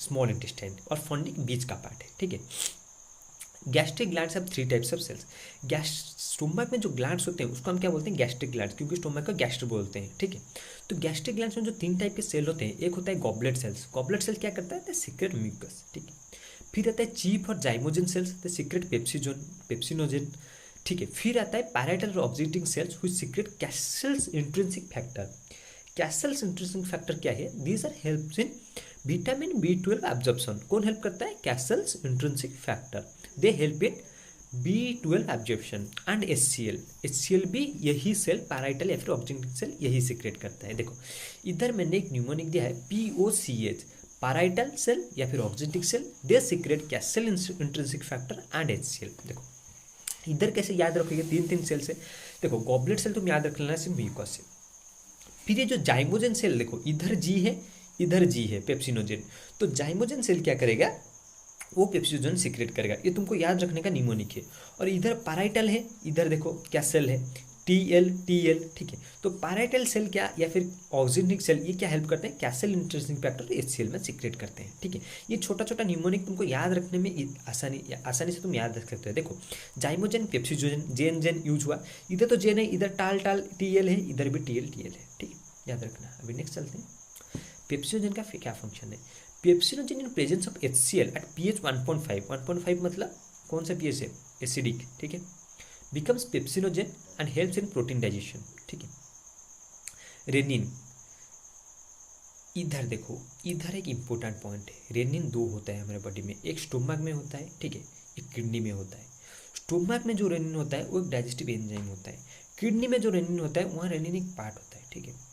small intestine, और फंडिक बीच का पार्ट है, ठीक है। Gastric glands have 3 types of cells. Stomach में जो ग्लैंड्स होते हैं उसको हम क्या बोलते हैं, गैस्ट्रिक ग्लैंड्स, क्योंकि स्टोमक को गैस्ट्र बोलते हैं, ठीक है। तो गैस्ट्रिक ग्लैंड्स में जो 3 टाइप के सेल होते हैं, एक होता है गॉबलेट सेल्स। गॉबलेट सेल क्या करता है, सीक्रेट म्यूकस, ठीक है। फिर आता है चीफ और zymogen cells, the secrete pepsinogen, ठीक है। फिर आता है पैराइटल और objecting cells which secrete castle's intrinsic factor. Castle's intrinsic factor क्या है, these are helps in vitamin B12 absorption. कौन हेल्प करता है, castle's intrinsic factor, they help in B12 absorption and HCl भी यही सेल पैराइटल या फिर ऑब्जेक्टिव सेल यही सीक्रेट करता है। देखो इधर मैंने एक न्यूमोनिक दिया है POCH, पैराइटल सेल या फिर objective cell, they secrete castle intrinsic factor and HCl। देखो इधर कैसे याद रखोगे, 3 सेल से। देखो गॉबलेट सेल तुम याद रख लेना सिर्फ म्यूकस से। फिर ये जो जाइमोजन सेल, देखो इधर G है इधर G है, पेप्सिनोजन। तो जाइमोजन सेल क्या करेगा, वो पेप्सिनोजन सीक्रेट करेगा, ये तुमको याद रखने का निमोनिक है। और इधर पैराइटल है, इधर देखो क्या सेल है, TL, ठीक है। तो पैराइटल सेल क्या या फिर ऑक्सीजनिक सेल, ये क्या हेल्प करते हैं, कैसल इंट्रिंसिक फैक्टर HCl में सीक्रेट करते हैं, ठीक है। ये छोटा छोटा निमोनिक तुमको याद रखने में आसानी से तुम याद रख सकते हो। देखो जाइमोजन, पेप्सिनोजन, जेन यूज हुआ, इधर तो जेन है, इधर टाल TL है, इधर भी TL है, ठीक है, याद रखना। अभी नेक्स्ट चलते हैं, पेप्सिनोजन का क्या फंक्शन है। Pepsinogen in presence of HCl at pH 1.5 मतलब कौन सा pH है, एसिडिक, ठीक है, becomes pepsinogen and helps in protein digestion, ठीक है। रेनिन, इधर देखो इधर एक इंपॉर्टेंट पॉइंट है, रेनिन 2 होता है हमारे बॉडी में, एक स्टोमक में होता है, ठीक है, एक किडनी में होता है। स्टोमक में जो रेनिन होता है वो एक डाइजेस्टिव एंजाइम होता है, किडनी में जो रेनिन होता है वहाँ रेनिन एक पार्ट होता है, ठीक है।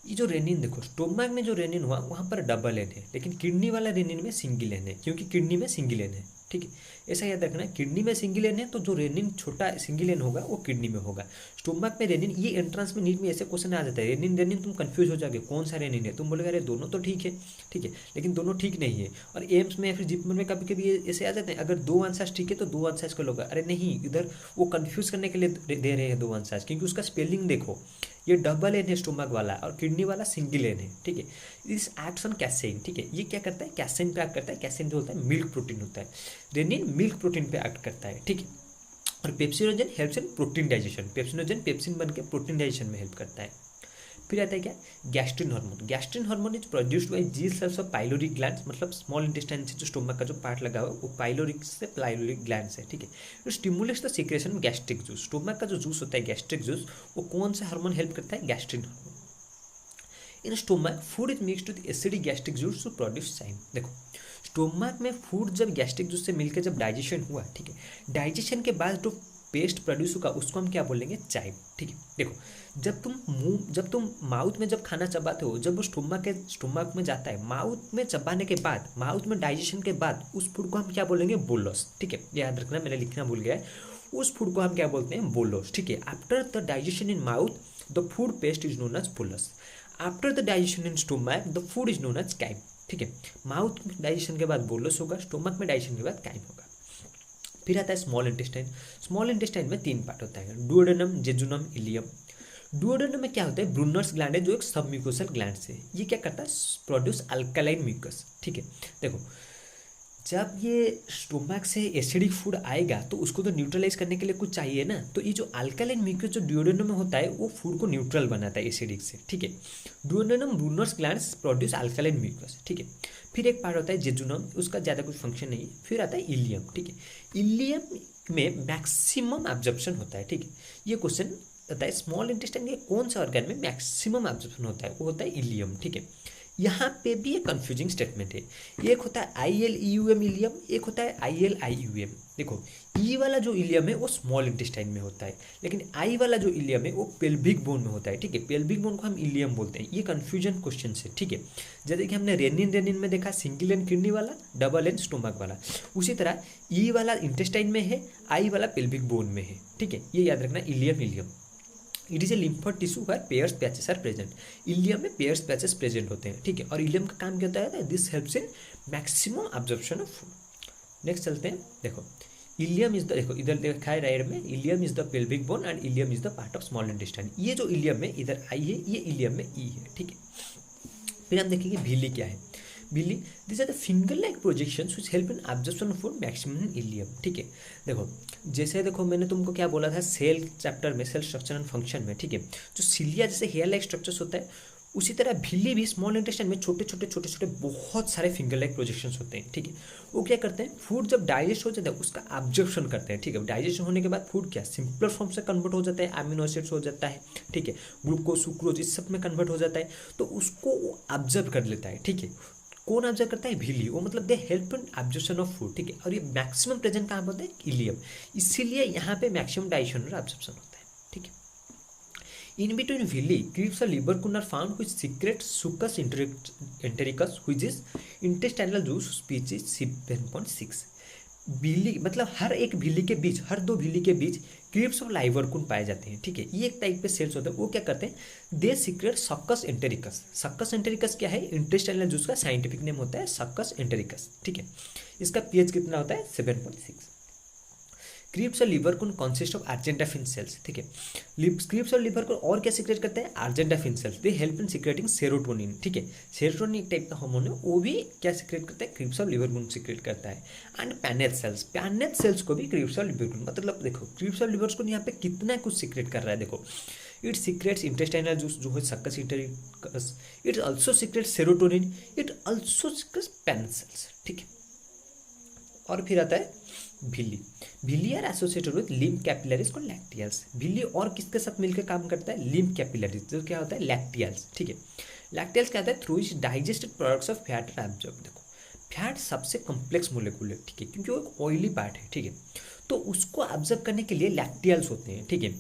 ये जो रेनिन देखो स्टोमक में जो रेनिन हुआ वहाँ पर डबल एन है, लेकिन किडनी वाला रेनिन में सिंगल एन है, क्योंकि किडनी में सिंगल एन है, ठीक है। ऐसा याद रखना, किडनी में सिंगल एन है तो जो रेनिन छोटा सिंगल एन होगा वो किडनी में होगा। स्टोमक में रेनिन, ये एंट्रेंस में नीट में ऐसे क्वेश्चन आ जाता है, रेनिन तुम कंफ्यूज हो जाओगे कौन सा रेनिन है, तुम बोलोगे अरे दोनों तो ठीक है, ठीक है, लेकिन दोनों ठीक नहीं है। और एम्स में या फिर जिपमर में कभी कभी ऐसे आ जाते हैं, अगर 2 आंसर्स ठीक है तो 2 आंसर्स का लोग, अरे नहीं, इधर वो कंफ्यूज करने के लिए दे रहे हैं 2 आंसर्स, क्योंकि उसका स्पेलिंग देखो, ये डबल एन है स्टोमक वाला और किडनी वाला सिंगल एन है, ठीक है। इस एक्ट्स ऑन कैसेइन, ठीक है, ये क्या करता है, कैसेइन पे एक्ट करता है। कैसेइन जो होता है मिल्क प्रोटीन होता है, रेनिन मिल्क प्रोटीन पे एक्ट करता है, ठीक है। और pepsinogen helps in protein digestion, pepsinogen pepsin बन के प्रोटीन डाइजेशन में हेल्प करता है। फिर आता है क्या, gastrin hormone. Gastrin hormone is produced by G cells of pyloric glands, मतलब स्मॉल इंटेस्टाइन से जो स्टोमक का जो पार्ट लगा हुआ है वो पाइलोरिक से पाइलोरिक ग्लैंड्स है, ठीक है। तो stimulates the secretion of gastric juice. Stomach का जो जूस होता है गैस्ट्रिक जूस, वो कौन सा हार्मोन हेल्प करता है, gastrin hormone. In stomach food is mixed with acidic gastric juice to produce chyme. देखो स्टोमक में फूड जब गैस्ट्रिक जूस से मिलकर जब डाइजेशन हुआ, ठीक है, डाइजेशन के बाद जो पेस्ट प्रोड्यूस होगा उसको हम क्या बोलेंगे, चाइम, ठीक है। देखो जब तुम माउथ में जब खाना चबाते हो, जब वो स्टोमक में जाता है, माउथ में चबाने के बाद, माउथ में डाइजेशन के बाद उस फूड को हम क्या बोलेंगे, बोलोस, ठीक है, याद रखना, मैंने लिखना भूल गया है। उस फूड को हम क्या बोलते हैं, बोलोस, ठीक है। After the digestion in mouth the food paste is known as bolus. After the digestion in stomach the food is known as chyme, ठीक है। माउथ में डाइजेशन के बाद बोलस होगा, स्टोमक में डाइजेशन के बाद काइम होगा। फिर आता है स्मॉल इंटेस्टाइन। स्मॉल इंटेस्टाइन में 3 पार्ट होता है, डुओडेनम, जेजुनम, इलियम। डुओडेनम में क्या होता है, ब्रूनर्स ग्लैंड है जो एक सब म्यूकोसल ग्लैंड से, ये क्या करता है, प्रोड्यूस अल्कलाइन म्यूकस, ठीक है। देखो जब ये स्टोमक से एसिडिक फूड आएगा तो उसको तो न्यूट्रलाइज करने के लिए कुछ चाहिए ना, तो ये जो अल्कलाइन म्यूकस जो डुओडेनम में होता है वो फूड को न्यूट्रल बनाता है एसिडिक से, ठीक है। Duodenum Brunner's glands produce alkaline mucus, ठीक है। फिर एक पार्ट होता है जेजुनम, उसका ज़्यादा कुछ फंक्शन नहीं है। फिर आता है इलियम, ठीक है। इलियम में मैक्सिमम एब्जॉर्प्शन होता है, ठीक है। ये क्वेश्चन बताइए स्मॉल इंटेस्टाइन के कौन सा ऑर्गन में मैक्सिमम एब्जॉर्प्शन होता है, वो होता है इलियम, ठीक है। यहाँ पे भी एक कंफ्यूजिंग स्टेटमेंट है, एक होता है ILEUM इलियम, एक होता है ILIUM। देखो ई वाला जो इलियम है वो स्मॉल इंटेस्टाइन में होता है, लेकिन आई वाला जो इलियम है वो पेल्विक बोन में होता है, ठीक है। पेल्विक बोन को हम इलियम बोलते हैं, ये कंफ्यूजन क्वेश्चन है, ठीक है। जैसे कि हमने रेनिन में देखा सिंगल एंड किडनी वाला, डबल एंड स्टोमक वाला, उसी तरह ई वाला इंटेस्टाइन में है, आई वाला पेल्विक बोन में है, ठीक है। ये याद रखना ileum. It is a lymphoid tissue where Peyer's patches are present. Ileum में पेयर्स पैचेस प्रेजेंट होते हैं, ठीक है। और इलियम का काम क्या होता है, this helps in maximum absorption of food. Next चलते हैं, देखो इलियम इज द, देखो इधर देखा है राइट में, ilium is the pelvic bone and ileum is the part of small intestine. ये जो इलियम में इधर आई है, ये इलियम में ई है, ठीक है। फिर हम देखेंगे भिली क्या है। Villi, this are the finger like projections which help in absorption of food maximum in ileum, ठीक है। देखो जैसे देखो मैंने तुमको क्या बोला था सेल चैप्टर में, सेल स्ट्रक्चर एंड फंक्शन में, ठीक है। जो सिलिया जैसे हेयर लाइक स्ट्रक्चर्स होता है, उसी तरह भिली भी स्मॉल इंटेस्टाइन में छोटे छोटे बहुत सारे फिंगर लाइक प्रोजेक्शंस होते हैं, ठीक है। वो क्या करते हैं, फूड जब डाइजेस्ट हो जाता है उसका एब्जॉर्प्शन करते हैं, ठीक है। डाइजेशन होने के बाद फूड क्या सिंपलर फॉर्म से कन्वर्ट हो जाता है, अमीनो एसिड्स हो जाता है, ठीक है, ग्लूकोज सुक्रोज इस सब में कन्वर्ट हो जाता है, तो उसको वो ऑब्जर्व कर लेता है, ठीक है। कौन ऑब्जर्व करता है, भिली, वो मतलब दे help in absorption of food, ठीक है। और ये मैक्सिमम प्रेजेंट कहाँ होता है, इलियम, इसीलिए यहाँ पे मैक्सिमम डाइजेशन और एब्जॉर्प्शन होता है, ठीक है। In between villi, creeps or libercum are found which secrete succus entericus, which is intestinal juice species 7.6। भिली मतलब हर एक भिली के बीच, हर दो भिली के बीच क्रीप्स और लाइवर्कुन पाए जाते हैं, ठीक है। ये एक टाइप के सेल्स होते हैं, वो क्या करते हैं, they secrete succus entericus. Succus entericus क्या है, इंटेस्टाइनल जूस का साइंटिफिक नेम होता है सक्कस एंटेरिकस, ठीक है। इसका पीएच कितना होता है 7.6। क्रीप्स और लिबरकुन कॉन्सिस्ट ऑफ आर्जेंटाफिन सेल्स, ठीक है। क्रीप्स और लिबरकुन और क्या सीक्रेट करते हैं, argentaffin cells, they help in secreting serotonin, ठीक है। सेरोटोनिन एक टाइप का हार्मोन है, वो भी क्या सीक्रेट करता है, क्रीप्स और लिबरकुन सीक्रेट करता है। एंड पैनेट सेल्स को भी क्रीप्स और लिबरकुन, मतलब देखो क्रीप्स और लिबरकुन यहाँ पे कितना कुछ सीक्रेट कर रहा है, देखो इट सीक्रेट्स इंटेस्टाइनल जूस जो है succus entericus, it also secretes serotonin, it also secretes Paneth cells, ठीक है। और फिर आता है villi are associated with lymph capillaries को लैक्टियल्स। भिली और किसके साथ मिलकर काम करता है, लिम्फ कैपिलरीज, जो क्या होता है लैक्टियल्स, ठीक है। लैक्टियल्स क्या होता है, through which digested products of fat are absorb. देखो फैट सबसे कॉम्प्लेक्स मोलिक्यूल है, ठीक है, क्योंकि वो एक ऑयली पार्ट है, ठीक है। तो उसको ऑब्जर्व करने के लिए लैक्टियल्स होते हैं, ठीक है।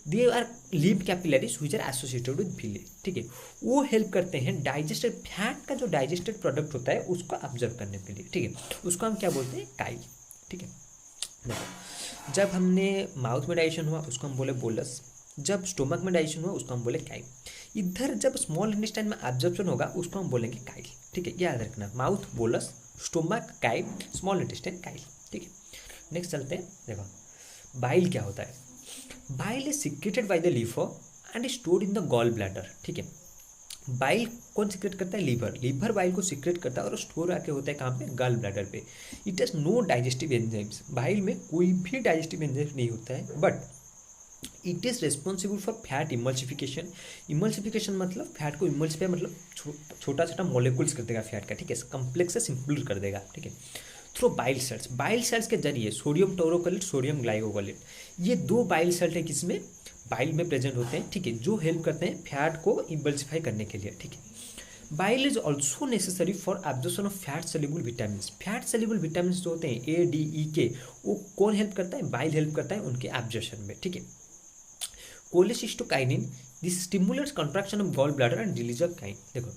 They are lymph capillaries which are associated with villi, ठीक है। वो हेल्प करते हैं डाइजेस्टेड फैट का जो डाइजेस्टेड प्रोडक्ट होता है उसको ऑब्जर्व करने के लिए, ठीक है। उसको हम क्या बोलते हैं, काइल, ठीक है। देखो जब हमने माउथ में डाइजेशन हुआ उसको हम बोले बोलस, जब स्टोमक में डाइजेशन हुआ उसको हम बोले काइल। इधर जब स्मॉल इंटेस्टाइन में एब्जॉर्प्शन होगा उसको हम बोलेंगे काइल, ठीक है। याद रखना, mouth bolus, stomach Kyle, small intestine Kyle, ठीक है। नेक्स्ट चलते हैं, देखो बाइल क्या होता है। Bile is secreted by the liver and stored in the gall bladder, ठीक है। बाइल कौन सीक्रेट करता है, लीवर बाइल को सीक्रेट करता है और स्टोर आके होता है कहाँ पे, गॉल ब्लैडर पे। It has no digestive enzymes, bile में कोई भी डाइजेस्टिव एंजाइम्स नहीं होता है, but it is responsible for fat emulsification. Emulsification मतलब फैट को इमल्सिफाई मतलब छोटा छोटा मॉलिक्यूल्स कर देगा फैट का, ठीक है, कम्प्लेक्स से सिंपल कर देगा, ठीक है। थ्रू बाइल सेल्स के जरिए सोडियम टोरोकोलेट, सोडियम ग्लाइकोलेट, ये दो बाइल सेल्स है किसमें, बाइल में प्रेजेंट होते हैं, ठीक है, जो हेल्प करते हैं फैट को इमल्सिफाई करने के लिए, ठीक है। Bile is also necessary for absorption of fat soluble vitamin. Fat soluble vitamin जो होते हैं ADE वो कौन हेल्प करता है, बाइल हेल्प करता है उनके एब्जॉर्प्शन में, ठीक है। Cholecystokinin, this stimulates contraction of gall bladder and release of kine. देखो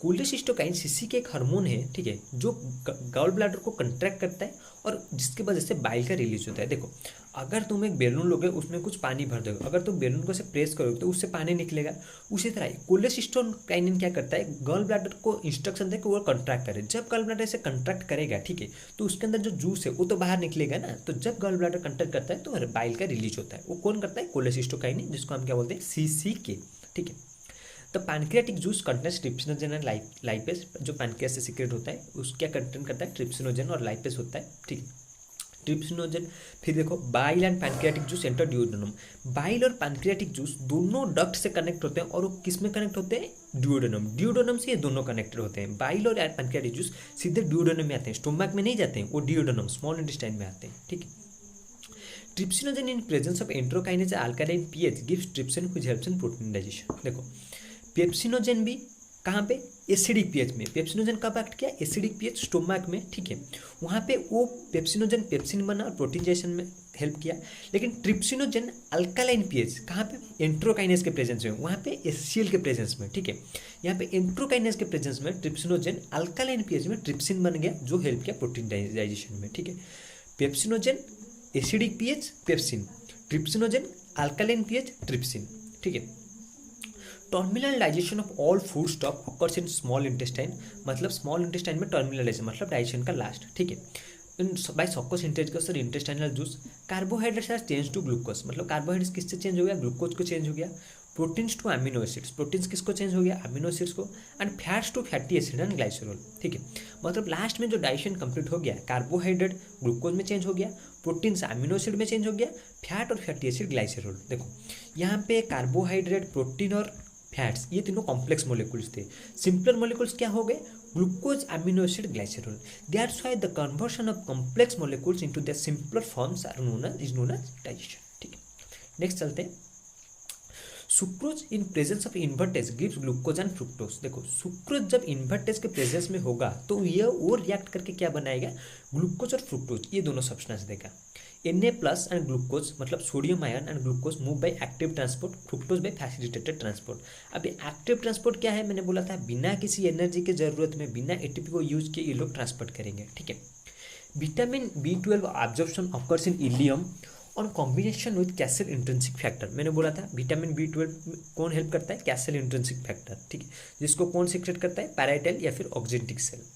कोलेसिस्टोकाइन सीसी के एक हार्मोन है, ठीक है, जो गॉल ब्लैडर को कंट्रैक्ट करता है और जिसके वजह से बाइल का रिलीज होता है। देखो अगर तुम एक बैलून लोगे उसमें कुछ पानी भर दोगे, अगर तुम बैलून को से प्रेस करोगे तो उससे पानी निकलेगा। उसी तरह कोलेसिस्टोकाइनिन क्या करता है, गॉल ब्लैडर को इंस्ट्रक्शन दे कि वो कंट्रैक्ट करे। जब गॉल ब्लैडर से कंट्रैक्ट करेगा, ठीक है, तो उसके अंदर जो जूस है वो तो बाहर निकलेगा ना। तो जब गॉल ब्लैडर कंट्रैक्ट करता है तो बाइल का रिलीज होता है। वो कौन करता है, कोलेसिस्टोकाइनिन, जिसको हम क्या बोलते हैं CCK, ठीक है। तो pancreatic juice contains trypsinogen and lipase, जो पैनक्रियास से सीक्रेट होता है उस क्या कंटेंट करता है, ट्रिप्सिनोजन और लाइपेस होता है, ठीक है, ट्रिप्सिनोजन। फिर देखो bile and pancreatic juice enter duodenum. Bile और पैनक्रियाटिक जूस दोनों डक्ट से कनेक्ट होते हैं और वो किस में कनेक्ट होते हैं, ड्यूओडेनम से ये दोनों कनेक्टेड होते हैं। बाइल और पैनक्रियाटिक जूस सीधे ड्यूओडेनम में आते हैं, स्टोमक में नहीं जाते हैं, वो ड्यूओडेनम स्मॉल इंटेस्टाइन में आते हैं, ठीक है। Trypsinogen in presence of enterokinase alkaline pH gives trypsin which helps in protein digestion. देखो पेप्सिनोजन भी कहाँ पे, एसिडिक पीएच में। पेप्सिनोजन कब एक्ट किया, एसिडिक पीएच स्टोमक में, ठीक है, वहाँ पे वो पेप्सिनोजन पेप्सिन बना और प्रोटीन डाइजेशन में हेल्प किया। लेकिन ट्रिप्सिनोजन अल्कालाइन पीएच कहाँ पे, एंट्रोकाइनेज के प्रेजेंस में, वहाँ पे एचसीएल के प्रेजेंस में, ठीक है। यहाँ पे एंट्रोकाइनेज के प्रेजेंस में ट्रिप्सिनोजन अल्कालाइन पीएच में ट्रिप्सिन बन गया जो हेल्प किया प्रोटीन डाइजेशन में, ठीक है। Pepsinogen acidic pH pepsin, trypsinogen alkaline pH trypsin, ठीक है। Terminal digestion of all food stock occurs in small intestine, मतलब स्मॉल इंटेस्टाइन में टर्मिनल डाइजेशन मतलब डाइजेशन का लास्ट, ठीक है। इन बाय सक्वस इंटेस्टाइनल और intestinal juice carbohydrates are change to glucose, मतलब कार्बोहाइड्रेट्स किससे चेंज हो गया, ग्लूकोज को चेंज हो गया। Proteins to amino acids, proteins किसको चेंज हो गया, अमीनो एसिड्स को। And fats to fatty acid and glycerol, ठीक है। मतलब लास्ट में जो डाइजेशन कंप्लीट हो गया, कार्बोहाइड्रेट ग्लूकोज में चेंज हो गया, प्रोटीन से अमीनो एसिड में चेंज हो गया, फैट और फैटी एसिड ग्लाइसरॉल। देखो यहाँ पे कार्बोहाइड्रेट, प्रोटीन और फैट्स ये तीनों कॉम्प्लेक्स मोलिक्यूल्स थे। सिंपलर मोलिक्यूल्स क्या हो गए, glucose amino acid glycerol. That's why the conversion of complex molecules into the simpler forms are known as digestion, ठीक है। नेक्स्ट चलते हैं, sucrose in presence of invertase gives glucose and fructose. देखो सुक्रोज जब इन्वर्टेज के प्रेजेंस में होगा तो ये वो रिएक्ट करके क्या बनाएगा, ग्लूकोज और फ्रुक्टोज ये दोनों सब्सटेंस देगा। Na प्लस एंड ग्लूकोज मतलब sodium ion and glucose move by active transport, fructose by facilitated transport. अब एक्टिव ट्रांसपोर्ट क्या है, मैंने बोला था बिना किसी एनर्जी के जरूरत में बिना एटीपी को यूज किए ये लोग ट्रांसपोर्ट करेंगे, ठीक है। Vitamin B12 absorption occurs in ileum on combination with castle intrinsic factor. मैंने बोला था विटामिन B12 कौन हेल्प करता है, कैसल इंट्रिंसिक फैक्टर, ठीक है, जिसको कौन सीक्रेट करता है, पैराइटल या फिर ऑक्जेंटिक सेल।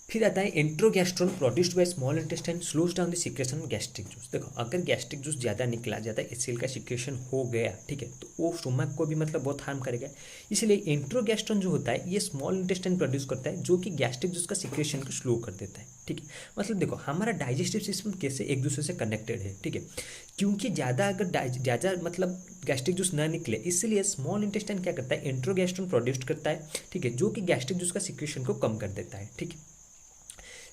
फिर आता है enterogastrone produced by small intestine slows down the secretion of gastric juice. देखो अगर गैस्ट्रिक जूस ज़्यादा निकला, ज़्यादा एचसीएल का सिक्रेशन हो गया, ठीक है, तो वो स्टोमक को भी मतलब बहुत हार्म करेगा। इसलिए एंट्रोगैस्ट्रोन जो होता है ये स्मॉल इंटेस्टाइन प्रोड्यूस करता है जो कि गैस्ट्रिक जूस का सिक्रेशन को स्लो कर देता है, ठीक है। मतलब देखो हमारा डाइजेस्टिव सिस्टम कैसे एक दूसरे से कनेक्टेड है, ठीक है, क्योंकि ज़्यादा अगर ज़्यादा मतलब गैस्ट्रिक जूस ना निकले इसलिए स्मॉल इंटेस्टाइन क्या करता है, एंट्रोगैस्ट्रोन प्रोड्यूस करता है, ठीक है, जो कि गैस्ट्रिक जूस का सिक्रेशन को कम कर देता है, ठीक है।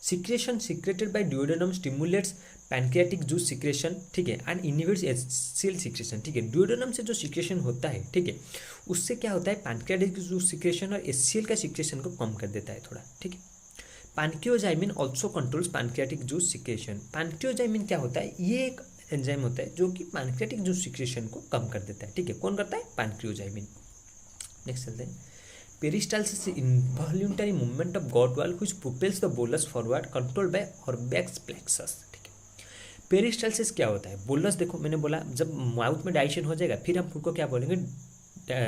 Secretin secreted by duodenum stimulates pancreatic juice secretion, ठीक है, एंड इनहिबिट्स एचसीएल सिक्रेशन, ठीक है। ड्यूओडेनम से जो सिक्रेशन होता है, ठीक है, उससे क्या होता है, पैनक्रियाटिक जूस सिक्रेशन और एचसीएल का सिक्रेशन को कम कर देता है थोड़ा, ठीक है। Pancreozymin also controls pancreatic juice secretion. Pancreozymin क्या होता है, ये एक एंजाइम होता है जो कि पैनक्रियाटिक जूस सिक्रेशन को कम कर देता है, ठीक है। कौन करता है, पैनक्रियोजाइमिन। नेक्स्ट चलते हैं, peristalsis involuntary movement of gut wall which propels the bolus forward controlled by Auerbach's plexus, ठीक है। पेरिस्टाल्सिस क्या होता है, बोलस, देखो मैंने बोला जब माउथ में डाइजेशन हो जाएगा फिर हम उनको क्या बोलेंगे,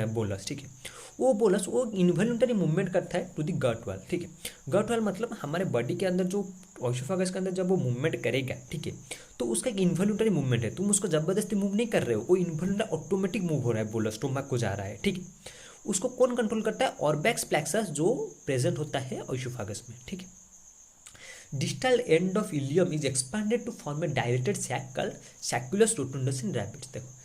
बोलस, ठीक है। वो बोलस वो इन्वॉल्यूंटरी मूवमेंट करता है टू द गट वॉल, ठीक है। गट वॉल मतलब हमारे बॉडी के अंदर जो ऑइसोफेगस के अंदर जब वो मूवमेंट करेगा, ठीक है, तो उसका एक इन्वॉल्यूंटरी मूवमेंट है, तुम उसको जबरदस्ती मूव नहीं कर रहे हो, वो इन्वॉल्यूंटरी ऑटोमेटिक मूव हो रहा है, बोलस स्टोमक को जा रहा है, ठीक है। उसको कौन कंट्रोल करता है, ऑर्बैक्स प्लेक्सस जो प्रेजेंट होता है ऑइसोफेगस में, ठीक है। Distal end of ileum is expanded to form a dilated sac called sacculus rotundus in rabbits. देखो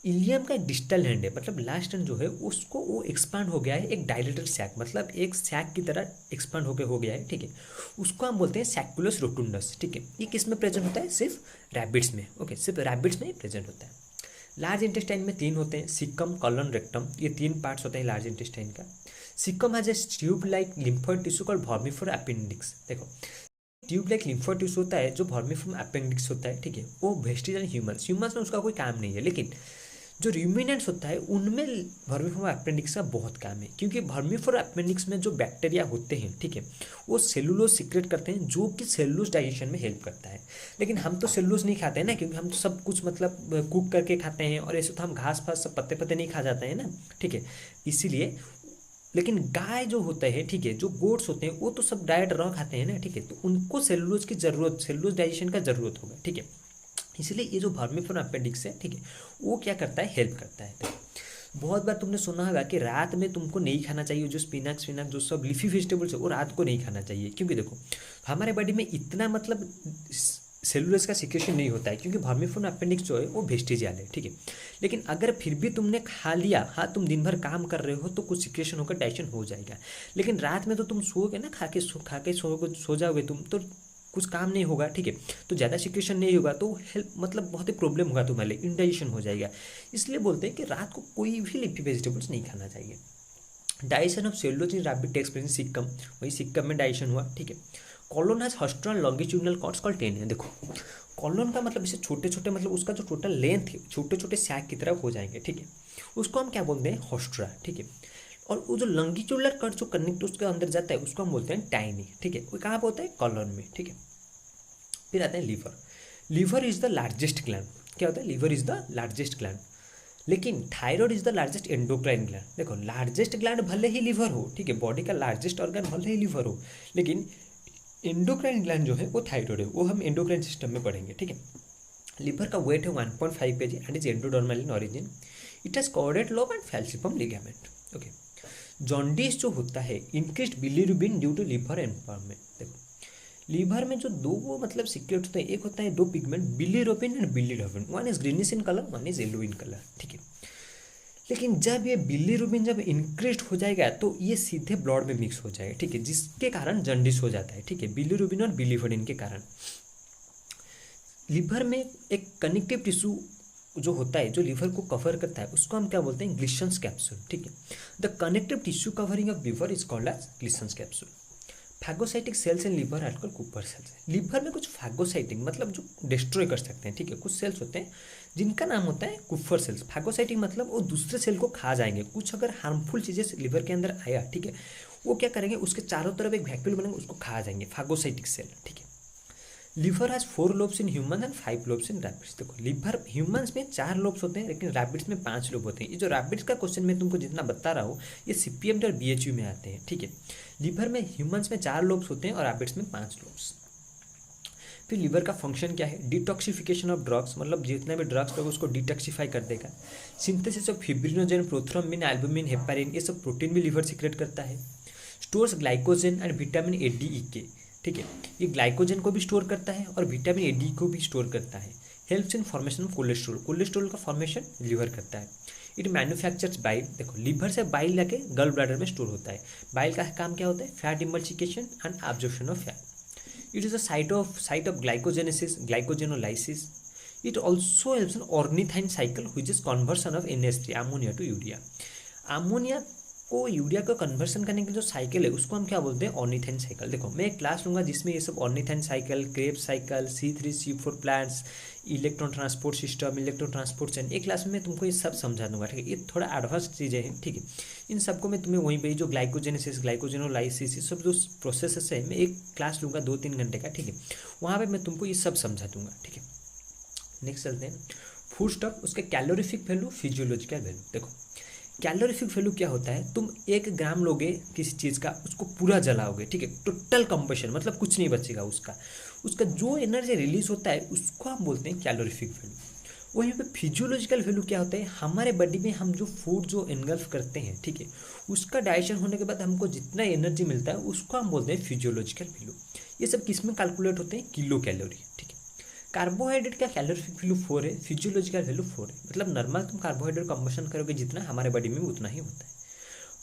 इलियम का डिस्टल हैंड है, मतलब लास्ट एंड जो है उसको वो एक्सपांड हो गया है एक डायलेटेड सैक, मतलब एक सैक की तरह एक्सपांड होकर हो गया है, ठीक है। उसको हम बोलते हैं सैकुलस रोटुंडस, ठीक है। ये किस में प्रेजेंट होता है, सिर्फ रैबिट्स में, ओके, सिर्फ रैबिट्स में ही प्रेजेंट होता है। लार्ज इंटेस्टाइन में 3 होते हैं, सिकम, कॉलन, रेक्टम, ये 3 पार्ट्स होते हैं लार्ज इंटेस्टाइन का। Caecum has a tube like lymphoid tissue called vermiform appendix. देखो ट्यूब लाइक लिम्फोइड टिश्यू होता है जो वर्मिफोर अपेंडिक्स होता है, ठीक है, वो वेस्टिजियल ह्यूमन्स में उसका कोई काम नहीं है, लेकिन जो रूमिनेंट्स होता है उनमें वर्मिफोर अपेंडिक्स का बहुत काम है, क्योंकि वर्मिफोर अपेंडिक्स में जो बैक्टीरिया होते हैं, ठीक है, वो सेलुलोज सीक्रेट करते हैं जो कि सेलुलोज डाइजेशन में हेल्प करता है। लेकिन हम तो सेलुलोज नहीं खाते हैं ना, क्योंकि हम तो सब कुछ मतलब कुक करके खाते हैं, और ऐसे तो हम घास फास सब पत्ते पत्ते नहीं खा जाते हैं ना, ठीक है, इसीलिए। लेकिन गाय जो होता है, ठीक है, जो गोट्स होते हैं वो तो सब डाइट रॉ खाते हैं ना, ठीक है, तो उनको सेलुलोज की जरूरत, सेलुलोज डाइजेशन का जरूरत होगा, ठीक है। इसलिए ये जो वर्मिफोर अपेंडिक्स है, ठीक है, वो क्या करता है, हेल्प करता है। बहुत बार तुमने सुना होगा कि रात में तुमको नहीं खाना चाहिए, जो स्पिनाच जो सब लीफी वेजिटेबल्स है वो रात को नहीं खाना चाहिए, क्योंकि देखो हमारे बॉडी में इतना मतलब सेलुलोज का सिक्रेशन नहीं होता है, क्योंकि वर्मिफोर अपेंडिक्स जो है वो वेस्टिजियल है, ठीक है। लेकिन अगर फिर भी तुमने खा लिया, हाँ तुम दिन भर काम कर रहे हो तो कुछ सिक्रेशन होकर डाइजेशन हो जाएगा, लेकिन रात में तो तुम सोओगे ना, खा के सो जाओगे तुम, तो कुछ काम नहीं होगा, ठीक है, तो ज़्यादा सिक्रेशन नहीं होगा तो हेल्प मतलब बहुत ही प्रॉब्लम होगा तुम्हारे लिए, इंडाइजेशन हो जाएगा। इसलिए बोलते हैं कि रात को कोई भी लीफी वेजिटेबल्स नहीं खाना चाहिए। Digestion of cellulose in rabbit takes place in caecum, वही सिक्किम में डाइजेशन हुआ, ठीक है। Colon has haustral longitudinal cords called taenia. देखो कॉलोन का मतलब इसे छोटे छोटे मतलब उसका जो टोटल लेंथ है छोटे छोटे सैक की तरह हो जाएंगे, ठीक है, उसको हम क्या बोलते हैं, हॉस्ट्रा, ठीक है। और वो जो लॉन्गिट्यूडनल कॉर्ड जो कनेक्ट उसके अंदर जाता है उसको हम बोलते हैं टाइनी, ठीक है, वो कहाँ पे होता है, कॉलोन में, ठीक है। फिर आता है liver. Liver is the largest gland. क्या होता है, liver is the largest gland, लेकिन thyroid is the largest endocrine gland. देखो लार्जेस्ट ग्लैंड भले ही लीवर हो, ठीक है, बॉडी का लार्जेस्ट ऑर्गन भले ही लीवर हो, लेकिन एंडोक्राइन ग्लैंड जो है वो थायराइड है, वो हम एंडोक्राइन सिस्टम में पढ़ेंगे, ठीक है। लीवर का वेट है 1.5 kg and is endodermal in origin. It has caudate lobe and falciform ligament, okay. Jaundice जो होता है increased bilirubin due to liver empowerment. देखो लीवर में जो दो वो मतलब सीक्रेट होते हैं, एक होता है दो pigment bilirubin and bilirubin, one is greenish in colour, one is yellow in colour, ठीक है। लेकिन जब ये बिलीरुबिन जब इंक्रीज हो जाएगा तो ये सीधे ब्लड में मिक्स हो जाएगा, ठीक है, जिसके कारण जॉन्डिस हो जाता है, ठीक है, बिलीरुबिन और बिलीवर्डिन के कारण। लीवर में एक कनेक्टिव टिश्यू जो होता है जो लीवर को कवर करता है उसको हम क्या बोलते हैं, ग्लिशंस कैप्सूल, ठीक है। The connective tissue covering of liver is called as Glisson's capsule. Phagocytic cells in liver are called Kupffer cells. Liver में कुछ फैगोसाइटिक मतलब जो डिस्ट्रॉय कर सकते हैं, ठीक है, कुछ सेल्स होते हैं जिनका नाम होता है कुपर सेल्स। फैगोसाइटिक मतलब वो दूसरे सेल को खा जाएंगे, कुछ अगर हार्मफुल चीज़ें लीवर के अंदर आया, ठीक है, वो क्या करेंगे उसके चारों तरफ एक वैक्यूल बनेंगे उसको खा जाएंगे, फैगोसाइटिक सेल, ठीक है। Liver has 4 lobes in human and 5 lobes in rabbits. देखो लीवर ह्यूमंस में 4 लोब्स होते हैं लेकिन रैबिट्स में 5 लोब होते हैं। ये जो रैबिट्स का क्वेश्चन मैं तुमको जितना बता रहा हूँ ये CPMT और BHU में आते हैं, ठीक है। लीवर में ह्यूमंस में 4 लोब्स होते हैं और रैबिट्स में 5 लोब्स। फिर लीवर का फंक्शन क्या है, डिटॉक्सिफिकेशन ऑफ ड्रग्स, मतलब जितने भी ड्रग्स होगा उसको डिटॉक्सिफाई कर देगा। Synthesis of fibrinogen, prothrombin, albumin, heparin, ये सब प्रोटीन भी लीवर सीक्रेट करता है। Stores glycogen and vitamin A, D, E, K, ठीक है, ये ग्लाइकोजन को भी स्टोर करता है और विटामिन A, D को भी स्टोर करता है। Helps in formation of cholesterol, cholesterol का फॉर्मेशन लीवर करता है। It manufactures bile. देखो लीवर से बाइल लाके गल ब्लैडर में स्टोर होता है। बाइल का काम क्या होता है, fat emulsification and absorption of fat. It is a site of glycogenesis, glycogenolysis. It also helps in ornithine cycle which is conversion of NH3 ammonia to urea. Ammonia को यूरिया को कन्वर्सन करने की जो साइकिल है उसको हम क्या बोलते हैं, ऑर्निथाइन साइकिल। देखो मैं एक क्लास लूंगा जिसमें ये सब ornithine cycle, Krebs cycle, C3C4 plants, electron transport system, electron transport chain, एक क्लास में मैं तुमको ये सब समझा दूंगा, ठीक है। ये थोड़ा एडवांस चीज़ें हैं, ठीक है। इन सबको मैं तुम्हें वहीं पे जो ग्लाइकोजेनेसिस, ग्लाइकोजेनोलाइसिस, ये सब जो प्रोसेसेस है मैं एक क्लास लूंगा 2-3 घंटे का, ठीक है, वहाँ पर मैं तुमको ये सब समझा दूंगा, ठीक है। नेक्स्ट चलते हैं फूड स्टॉक, उसके कैलोरीफिक वैल्यू, फिजियोलॉजिकल वैल्यू। देखो कैलोरीफिक वैल्यू क्या होता है, तुम 1 ग्राम लोगे किसी चीज़ का उसको पूरा जलाओगे, ठीक है, टोटल कंबशन मतलब कुछ नहीं बचेगा उसका जो एनर्जी रिलीज होता है उसको हम बोलते हैं कैलोरीफिक वैल्यू। वहीं पे फिजियोलॉजिकल वैल्यू क्या होता है, हमारे बॉडी में हम जो फूड जो एनगल्फ करते हैं, ठीक है, उसका डाइजेशन होने के बाद हमको जितना एनर्जी मिलता है उसको हम बोलते हैं फिजियोलॉजिकल वैल्यू। ये सब किस में कैलकुलेट होते हैं, किलो कैलोरी, ठीक है। कार्बोहाइड्रेट का कैलोरीफिक वैल्यू 4 है, फिजियोलॉजिकल वैल्यू 4 है, मतलब नॉर्मल तुम कार्बोहाइड्रेट कंबशन करोगे जितना हमारे बॉडी में उतना ही होता है।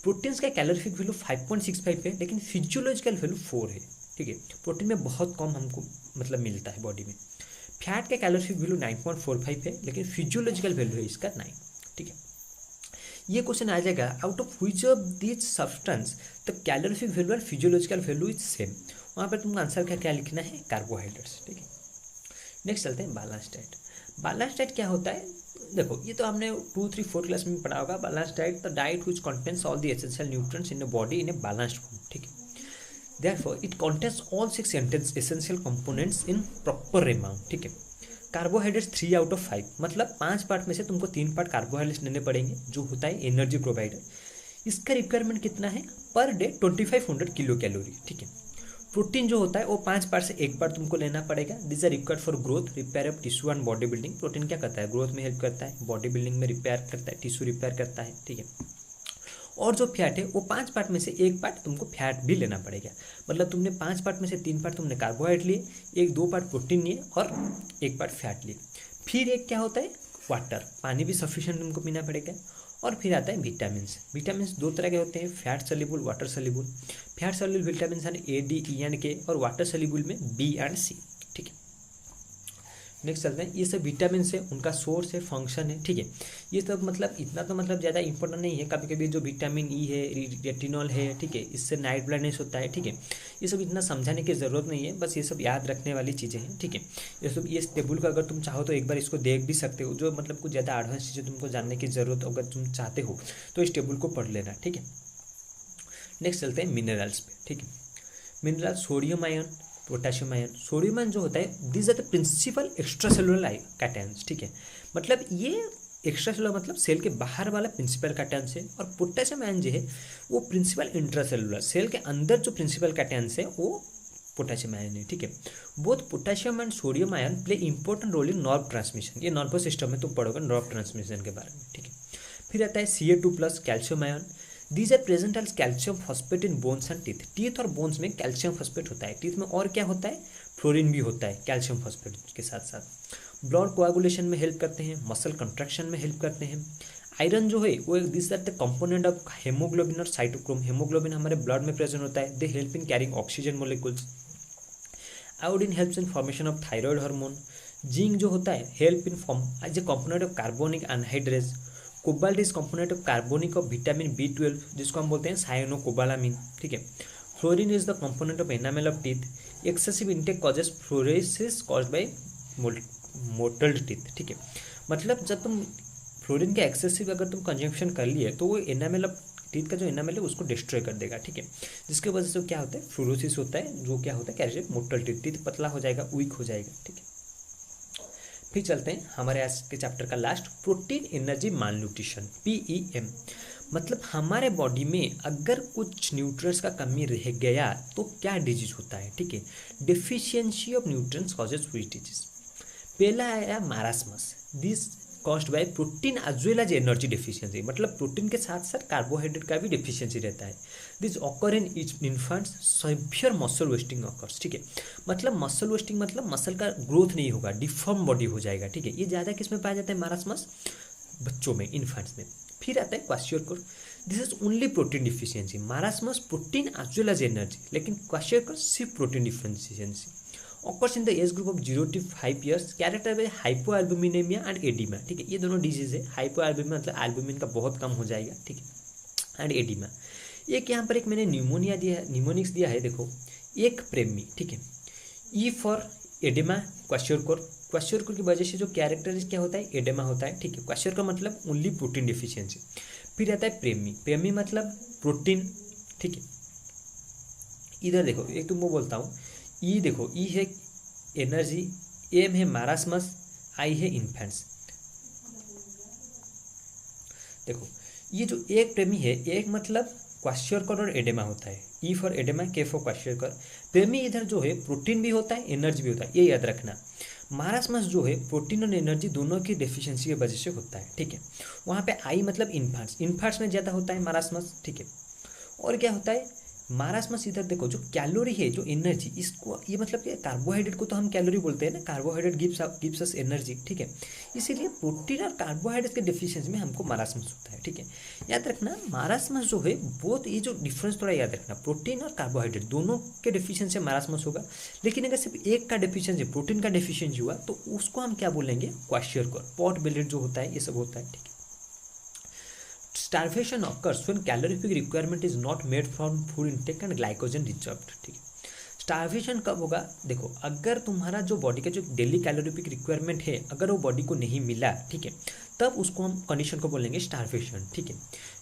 प्रोटीन्स का कैलोरीफिक वैल्यू 5.65 है लेकिन फिजियोलॉजिकल वैल्यू 4 है, ठीक है। प्रोटीन में बहुत कम हमको मतलब मिलता है बॉडी में। फैट का कैलोरीफिक वैल्यू 9.45 है लेकिन फिजियोलॉजिकल वैल्यू है इसका 9, ठीक है। ये क्वेश्चन आ जाएगा out of which of this substance the calorific value और फिजियोलॉजिकल वैल्यू इज सेम। वहाँ पर तुमको आंसर क्या लिखना है, कार्बोहाइड्रेट्स, ठीक है। नेक्स्ट चलते हैं बैलेंस डाइट। बैलेंस डाइट क्या होता है, देखो ये तो हमने 2, 3, 4 क्लास में पढ़ा होगा। Balance diet the diet which contains all the essential nutrients in the body in a balanced form, ठीक है। Therefore it contains all 6 essential components in proper amount, ठीक है। कार्बोहाइड्रेट्स 3 आउट ऑफ 5, मतलब 5 पार्ट में से तुमको 3 पार्ट कार्बोहाइड्रेट्स लेने पड़ेंगे जो होता है एनर्जी प्रोवाइडर। इसका रिक्वायरमेंट कितना है, पर डे 2500 किलो कैलोरी, ठीक है। प्रोटीन जो होता है वो 5 पार्ट से 1 पार्ट तुमको लेना पड़ेगा। This are required for growth, repair of tissue and body building. Protein क्या करता है, ग्रोथ में हेल्प करता है, बॉडी बिल्डिंग में रिपेयर करता है, टिश्यू रिपेयर करता है, ठीक है। और जो फैट है वो 5 पार्ट में से 1 पार्ट तुमको फैट भी लेना पड़ेगा, मतलब तुमने 5 पार्ट में से 3 पार्ट तुमने कार्बोहाइड्रेट लिए, 1-2 पार्ट प्रोटीन लिए और 1 पार्ट फैट लिए। फिर एक क्या होता है वाटर, पानी भी सफिशिएंट तुमको पीना पड़ेगा। और फिर आता है विटामिन्स। विटामिन्स दो तरह के होते हैं, fat soluble, water soluble. Fat soluble vitamins हैं ए, डी, ई एंड के, और वाटर सॉल्युबल में बी एंड सी। ठीक है, नेक्स्ट चलते हैं। ये सब विटामिन है, उनका सोर्स है, फंक्शन है। ठीक है, ये सब मतलब इतना तो मतलब ज़्यादा इंपॉर्टेंट नहीं है। कभी कभी जो विटामिन ई है, रेटिनॉल है, ठीक है, इससे नाइट ब्लाइंडनेस होता है। ठीक है, ये सब इतना समझाने की ज़रूरत नहीं है, बस ये सब याद रखने वाली चीज़ें हैं। ठीक है, ये सब, ये टेबल का अगर तुम चाहो तो एक बार इसको देख भी सकते हो, जो मतलब कुछ ज़्यादा एडवांस चीज़ें तुमको जानने की ज़रूरत अगर तुम चाहते हो तो इस टेबल को पढ़ लेना। ठीक है, नेक्स्ट चलते हैं मिनरल्स पे। ठीक है, mineral sodium ion, potassium ion. Sodium ion जो होता है, this are the principal extra cellular cations. ठीक है, मतलब ये एक्स्ट्रा सेलुलर मतलब सेल के बाहर वाला प्रिंसिपल कैटायंस है, और पोटेशियम आयन जो है वो प्रिंसिपल इंट्रासेलुलर, सेल के अंदर जो प्रिंसिपल कैटायंस है वो पोटेशियम आयन है। ठीक है, both potassium and sodium ion play important role in nerve transmission. ये नर्वस सिस्टम में तुम पढ़ोगे नर्व ट्रांसमिशन के बारे में। ठीक है, फिर आता है Ca2+ calcium ion. These are present as calcium phosphate in bones and teeth. Teeth और बोन्स में कैल्शियम फॉस्फेट होता है। टीथ में और क्या होता है, फ्लोरीन भी होता है कैल्शियम फॉस्फेट के साथ साथ। ब्लड कोआगुलेशन में हेल्प करते हैं, मसल कंट्रैक्शन में हेल्प करते हैं। आयरन जो है वो this are the component of haemoglobin और साइटोक्रोम। हेमोग्लोबिन हमारे ब्लड में प्रेजेंट होता है, they help in carrying oxygen molecules. Iodine helps in formation of thyroid hormone. Zinc जो होता है help in form as a component of carbonic anhydrase. Cobalt is component of carbonic of vitamin B12 जिसको हम बोलते हैं साइनोकोबालामिन। ठीक है, fluorine is the component of enamel of teeth. Excessive intake causes fluorosis caused by mottled teeth. ठीक है, मतलब जब तुम फ्लोरीन का एक्सेसिव अगर तुम कंजम्पशन कर लिए तो वो एनामेल ऑफ टीथ का जो एनामेल है उसको डिस्ट्रॉय कर देगा। ठीक है, जिसकी वजह से क्या होता है, फ्लोरोसिस होता है, जो क्या होता है कैल्शियम मोटल टीथ, टीथ पतला हो जाएगा, वीक हो जाएगा। ठीक है, फिर चलते हैं हमारे आज के चैप्टर का last, protein energy malnutrition, PEM। मतलब हमारे बॉडी में अगर कुछ न्यूट्रिएंट्स का कमी रह गया तो क्या डिजीज होता है। ठीक है, deficiency of nutrients causes which disease. पहला आया marasmus, this caused by protein as well as energy deficiency. मतलब प्रोटीन के साथ साथ कार्बोहाइड्रेट का भी डेफिशिएंसी रहता है। This occur in infants, severe muscle wasting occurs. ठीक है, मतलब मसल वेस्टिंग मतलब मसल का ग्रोथ नहीं होगा, डिफॉर्म बॉडी हो जाएगा। ठीक है, ये ज़्यादा किस में पाया जाता है, मारास्मस, बच्चों में, इन्फेंट्स में। फिर आता है kwashiorkor, this is only protein deficiency. Marasmus protein as well as energy, लेकिन क्वाशियोरकोर सिर्फ protein deficiency. occurs in the age group of 0 to 5 years, characterized by hypoalbuminemia and edema। ठीक है, ये दोनों डिजीज है। हाइपोएल्बुमिन मतलब एल्बुमिन का बहुत कम हो जाएगा। ठीक है, एंड एडिमा। एक यहाँ पर एक मैंने न्यूमोनिया दिया है, न्यूमोनिक्स दिया है, देखो एक प्रेमी। ठीक है, E for oedema, kwashiorkor. Kwashiorkor की वजह से जो कैरेक्टरिस्टिक क्या होता है, एडिमा होता है। ठीक है, क्वाशियोरकोर मतलब ओनली प्रोटीन डिफिशियंसी। फिर आता है प्रेमी, प्रेमी मतलब प्रोटीन। ठीक है, इधर देखो एक तुमको बोलता हूँ, ई देखो, ई है एनर्जी, एम है मारास्मस, आई है इन्फेंट्स। देखो ये जो एक प्रेमी है, एक मतलब क्वाशियोरकोर और एडेमा होता है, ई फॉर एडेमा, के फॉर क्वाशियोरकोर। प्रेमी इधर जो है प्रोटीन भी होता है, एनर्जी भी होता है, ये याद रखना। मारास्मस जो है प्रोटीन और एनर्जी दोनों की डेफिशिएंसी की वजह से होता है। ठीक है, वहाँ पे आई मतलब इन्फेंट्स, इन्फेंट्स में ज़्यादा होता है मारास्मस। ठीक है, और क्या होता है मारास्मस, इधर देखो जो कैलोरी है, जो एनर्जी, इसको ये मतलब कि कार्बोहाइड्रेट को तो हम कैलोरी बोलते हैं ना, कार्बोहाइड्रेट गिव्स अस एनर्जी। ठीक है, इसीलिए प्रोटीन और कार्बोहाइड्रेट के डिफिशियंसी में हमको मारास्मस होता है। ठीक है, याद रखना मारास्मस जो है बहुत, ये जो डिफरेंस थोड़ा याद रखना, प्रोटीन और कार्बोहाइड्रेट दोनों के डिफिशियंसी मारास्मस होगा। लेकिन अगर सिर्फ एक का डिफिशियंसी, प्रोटीन का डिफिशियंसी हुआ तो उसको हम क्या बोलेंगे, क्वाशियोरकोर। पॉट बेलेट जो होता है ये सब होता है। ठीक है, starvation occurs when calorific requirement is not met from food intake and glycogen reserved। ठीक है, स्टार्वेशन कब होगा, देखो अगर तुम्हारा जो बॉडी का जो डेली कैलोरीफिक रिक्वायरमेंट है अगर वो बॉडी को नहीं मिला, ठीक है, तब उसको हम कंडीशन को बोलेंगे स्टार्वेशन। ठीक है,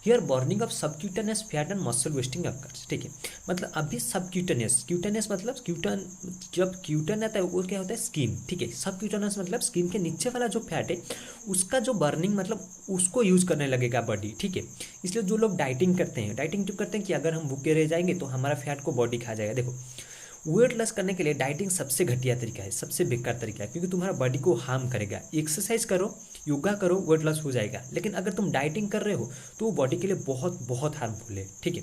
here burning of subcutaneous fat and muscle wasting occurs. ठीक है, मतलब अभी सबक्यूटेनियस, क्यूटेनियस मतलब क्यूटन, जब क्यूटन आता है वो क्या होता है, स्किन। ठीक है, सबक्यूटेनियस मतलब स्किन के नीचे वाला जो फैट है उसका जो बर्निंग मतलब उसको यूज़ करने लगेगा बॉडी। ठीक है, इसलिए जो लोग डाइटिंग करते हैं, डाइटिंग जो करते हैं कि अगर हम भूखे रह जाएंगे तो हमारा फैट को बॉडी खा जाएगा। देखो वेट लॉस करने के लिए डाइटिंग सबसे घटिया तरीका है, सबसे बेकार तरीका है, क्योंकि तुम्हारा बॉडी को हार्म करेगा। एक्सरसाइज करो, योगा करो, वेट लॉस हो जाएगा, लेकिन अगर तुम डाइटिंग कर रहे हो तो वो बॉडी के लिए बहुत बहुत हार्मफुल है। ठीक है,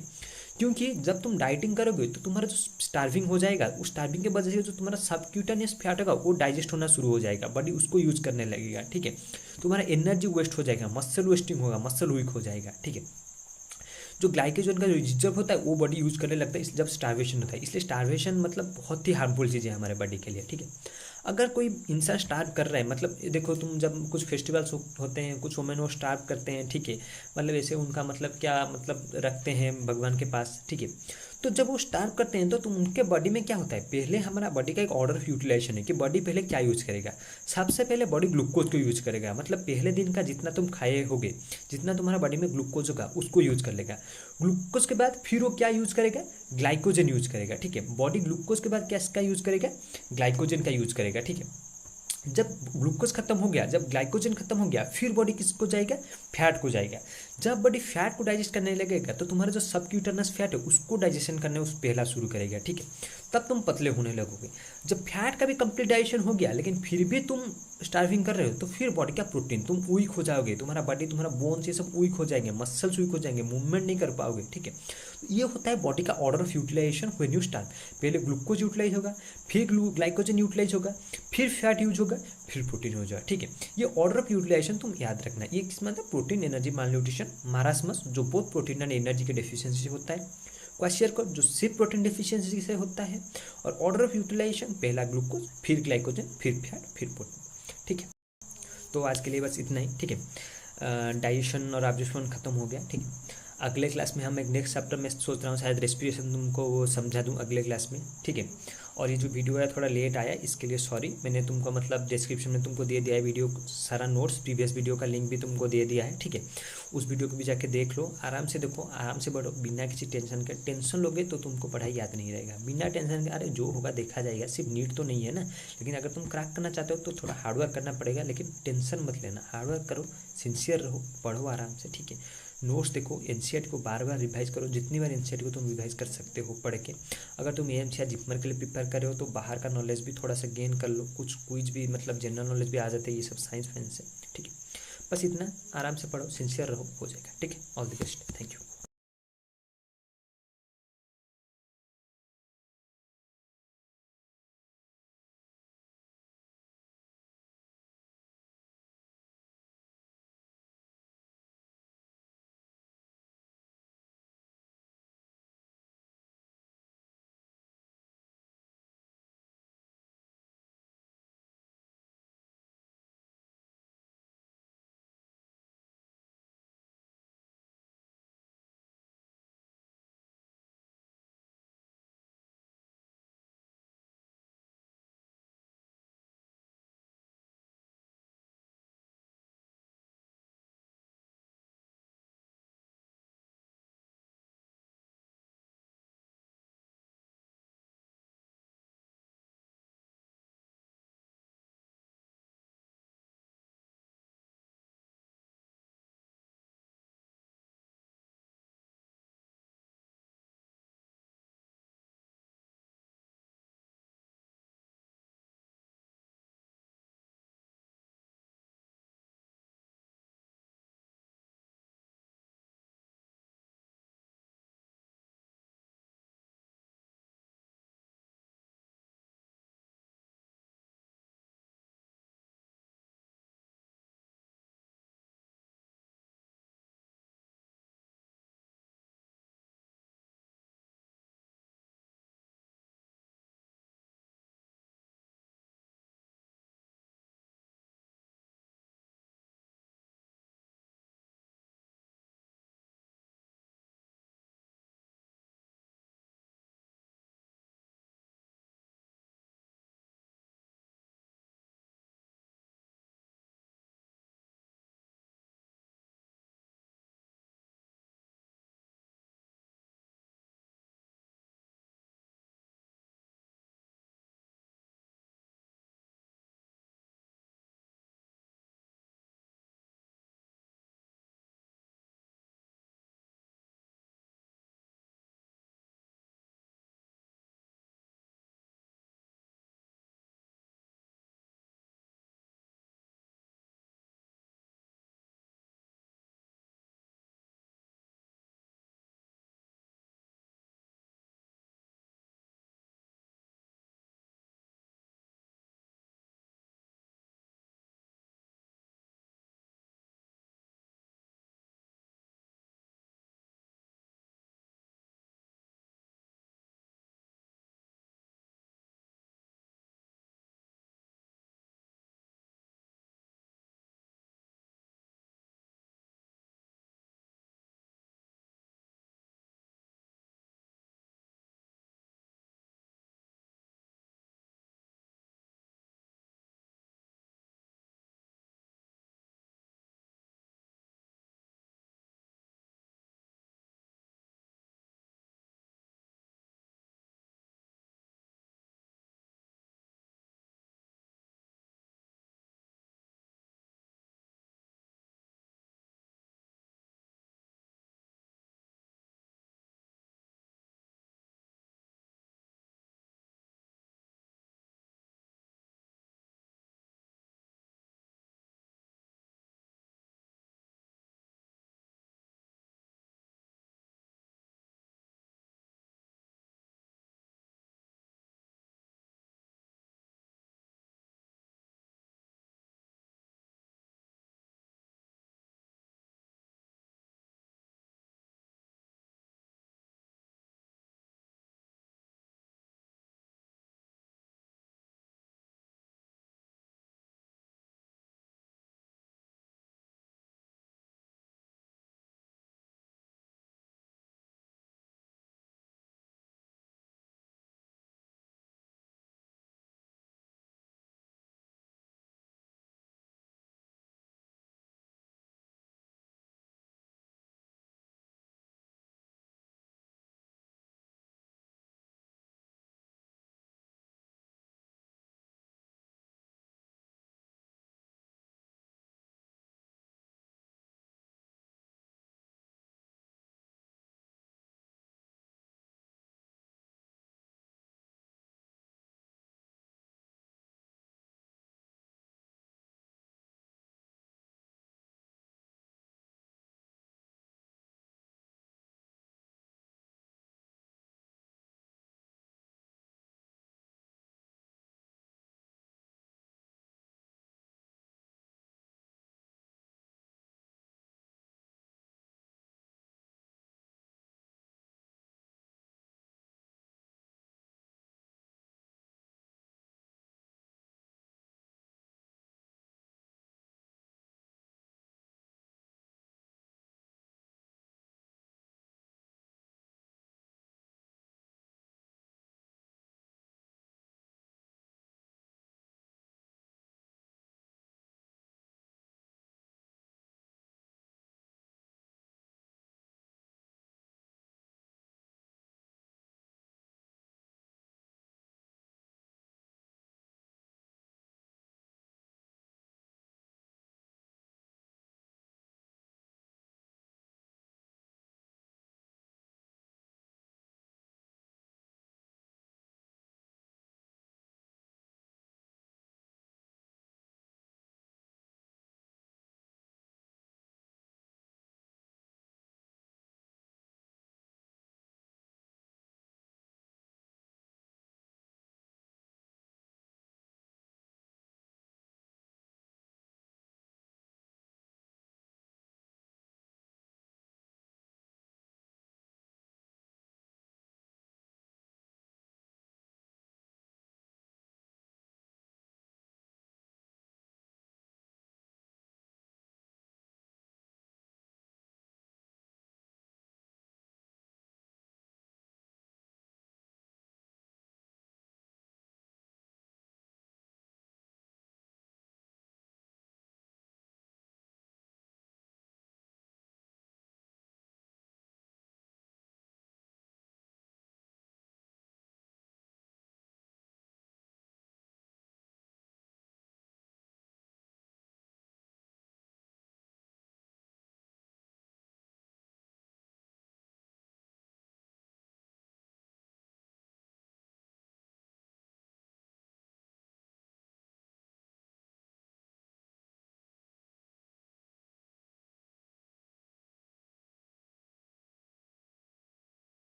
क्योंकि जब तुम डाइटिंग करोगे तो तुम्हारा जो स्टार्विंग हो जाएगा, उस स्टार्विंग के वजह से जो तुम्हारा सबक्यूटेनियस फैट होगा वो डाइजेस्ट होना शुरू हो जाएगा, बॉडी उसको यूज करने लगेगा, ठीक है। तुम्हारा एनर्जी वेस्ट हो जाएगा, मसल वेस्टिंग होगा, मसल वीक हो जाएगा, ठीक है। जो ग्लाइकोजन का जो रिजर्व होता है वो बॉडी यूज करने लगता है जब स्टार्वेशन होता है। इसलिए स्टार्वेशन मतलब बहुत ही हार्मफुल चीज़ है हमारे बॉडी के लिए, ठीक है। अगर कोई इंसान स्टार्व कर रहा है, मतलब देखो तुम जब कुछ फेस्टिवल्स होते हैं, कुछ वुमेन वो स्टार्व करते हैं, ठीक है, मतलब ऐसे उनका मतलब क्या मतलब रखते हैं भगवान के पास, ठीक है। तो जब वो स्टार्व करते हैं तो तुम उनके बॉडी में क्या होता है, पहले हमारा बॉडी का एक ऑर्डर ऑफ यूटिलाइजेशन है कि बॉडी पहले क्या यूज़ करेगा। सबसे पहले बॉडी ग्लूकोज को यूज़ करेगा, मतलब पहले दिन का जितना तुम खाए होगे, जितना तुम्हारा बॉडी में ग्लूकोज होगा उसको यूज़ कर लेगा। ग्लूकोज के बाद फिर वो क्या यूज़ करेगा, ग्लाइकोजन यूज़ करेगा, ठीक है। बॉडी ग्लूकोज के बाद क्या इसका यूज़ करेगा, ग्लाइकोजन का यूज़ करेगा, ठीक है। जब ग्लूकोज खत्म हो गया, जब ग्लाइकोजन खत्म हो गया, फिर बॉडी किसको जाएगा, फैट को जाएगा। जब बॉडी फैट को डाइजेस्ट करने लगेगा तो तुम्हारा जो सबक्यूटेनस फैट है उसको डाइजेशन करने उस पहला शुरू करेगा, ठीक है। तब तुम पतले होने लगोगे। जब फैट का भी कंप्लीट डाइजेशन हो गया लेकिन फिर भी तुम स्टार्विंग कर रहे हो तो फिर बॉडी का प्रोटीन, तुम वीक हो जाओगे, तुम्हारा बॉडी, तुम्हारा बोन्स ये सब वीक हो जाएंगे, मसल्स वीक हो जाएंगे, मूवमेंट नहीं कर पाओगे, ठीक है। ये होता है बॉडी का order of utilisation when you start. पहले ग्लूकोज यूटिलाइज होगा, फिर ग्लाइकोजन यूटिलाइज होगा, फिर फैट यूज होगा, फिर प्रोटीन हो जाएगा, ठीक है। ये ऑर्डर ऑफ यूटिलाइजेशन तुम याद रखना। ये किस मतलब प्रोटीन एनर्जी मालन्यूट्रिशन मारास्मस, जो बहुत प्रोटीन एंड एनर्जी के डेफिशिएंसी होता है। क्वेश्चन जो सिर्फ प्रोटीन डेफिशिएंसी से होता है। और ऑर्डर ऑफ यूटिलाइजेशन पहला ग्लूकोज, फिर ग्लाइकोजन, फिर फैट, फिर प्रोटीन, ठीक है। तो आज के लिए बस इतना ही, ठीक है। डाइजेशन और ऑब्जर्वेशन खत्म हो गया, ठीक है। अगले क्लास में हम एक नेक्स्ट चैप्टर में सोच रहा हूँ शायद रेस्पिरेशन तुमको वो समझा दूँ अगले क्लास में, ठीक है। और ये जो वीडियो है थोड़ा लेट आया, इसके लिए सॉरी। मैंने तुमको मतलब डिस्क्रिप्शन में तुमको दे दिया है वीडियो सारा नोट्स, प्रीवियस वीडियो का लिंक भी तुमको दे दिया है, ठीक है। उस वीडियो को भी जाके देख लो, आराम से देखो, आराम से बढ़ो, बिना किसी टेंशन के। टेंशन लोगे तो तुमको पढ़ाई याद नहीं रहेगा। बिना टेंशन के अरे जो होगा देखा जाएगा, सिर्फ नीट तो नहीं है ना, लेकिन अगर तुम क्रैक करना चाहते हो तो थोड़ा हार्डवर्क करना पड़ेगा, लेकिन टेंशन मत लेना, हार्डवर्क करो, सिंसियर रहो, पढ़ो आराम से, ठीक है। नोट्स देखो, एनसीईआरटी को बार बार रिवाइज करो, जितनी बार एनसीईआरटी को तुम रिवाइज कर सकते हो पढ़ के। अगर तुम एएमसी या जिपमर के लिए प्रिपेयर कर रहे हो तो बाहर का नॉलेज भी थोड़ा सा गेन कर लो, कुछ क्विज भी मतलब जनरल नॉलेज भी आ जाते हैं, ये सब साइंस फाइंस से, ठीक है। बस इतना, आराम से पढ़ो, सिंसियर रहो, हो जाएगा, ठीक है। All the best, thank you.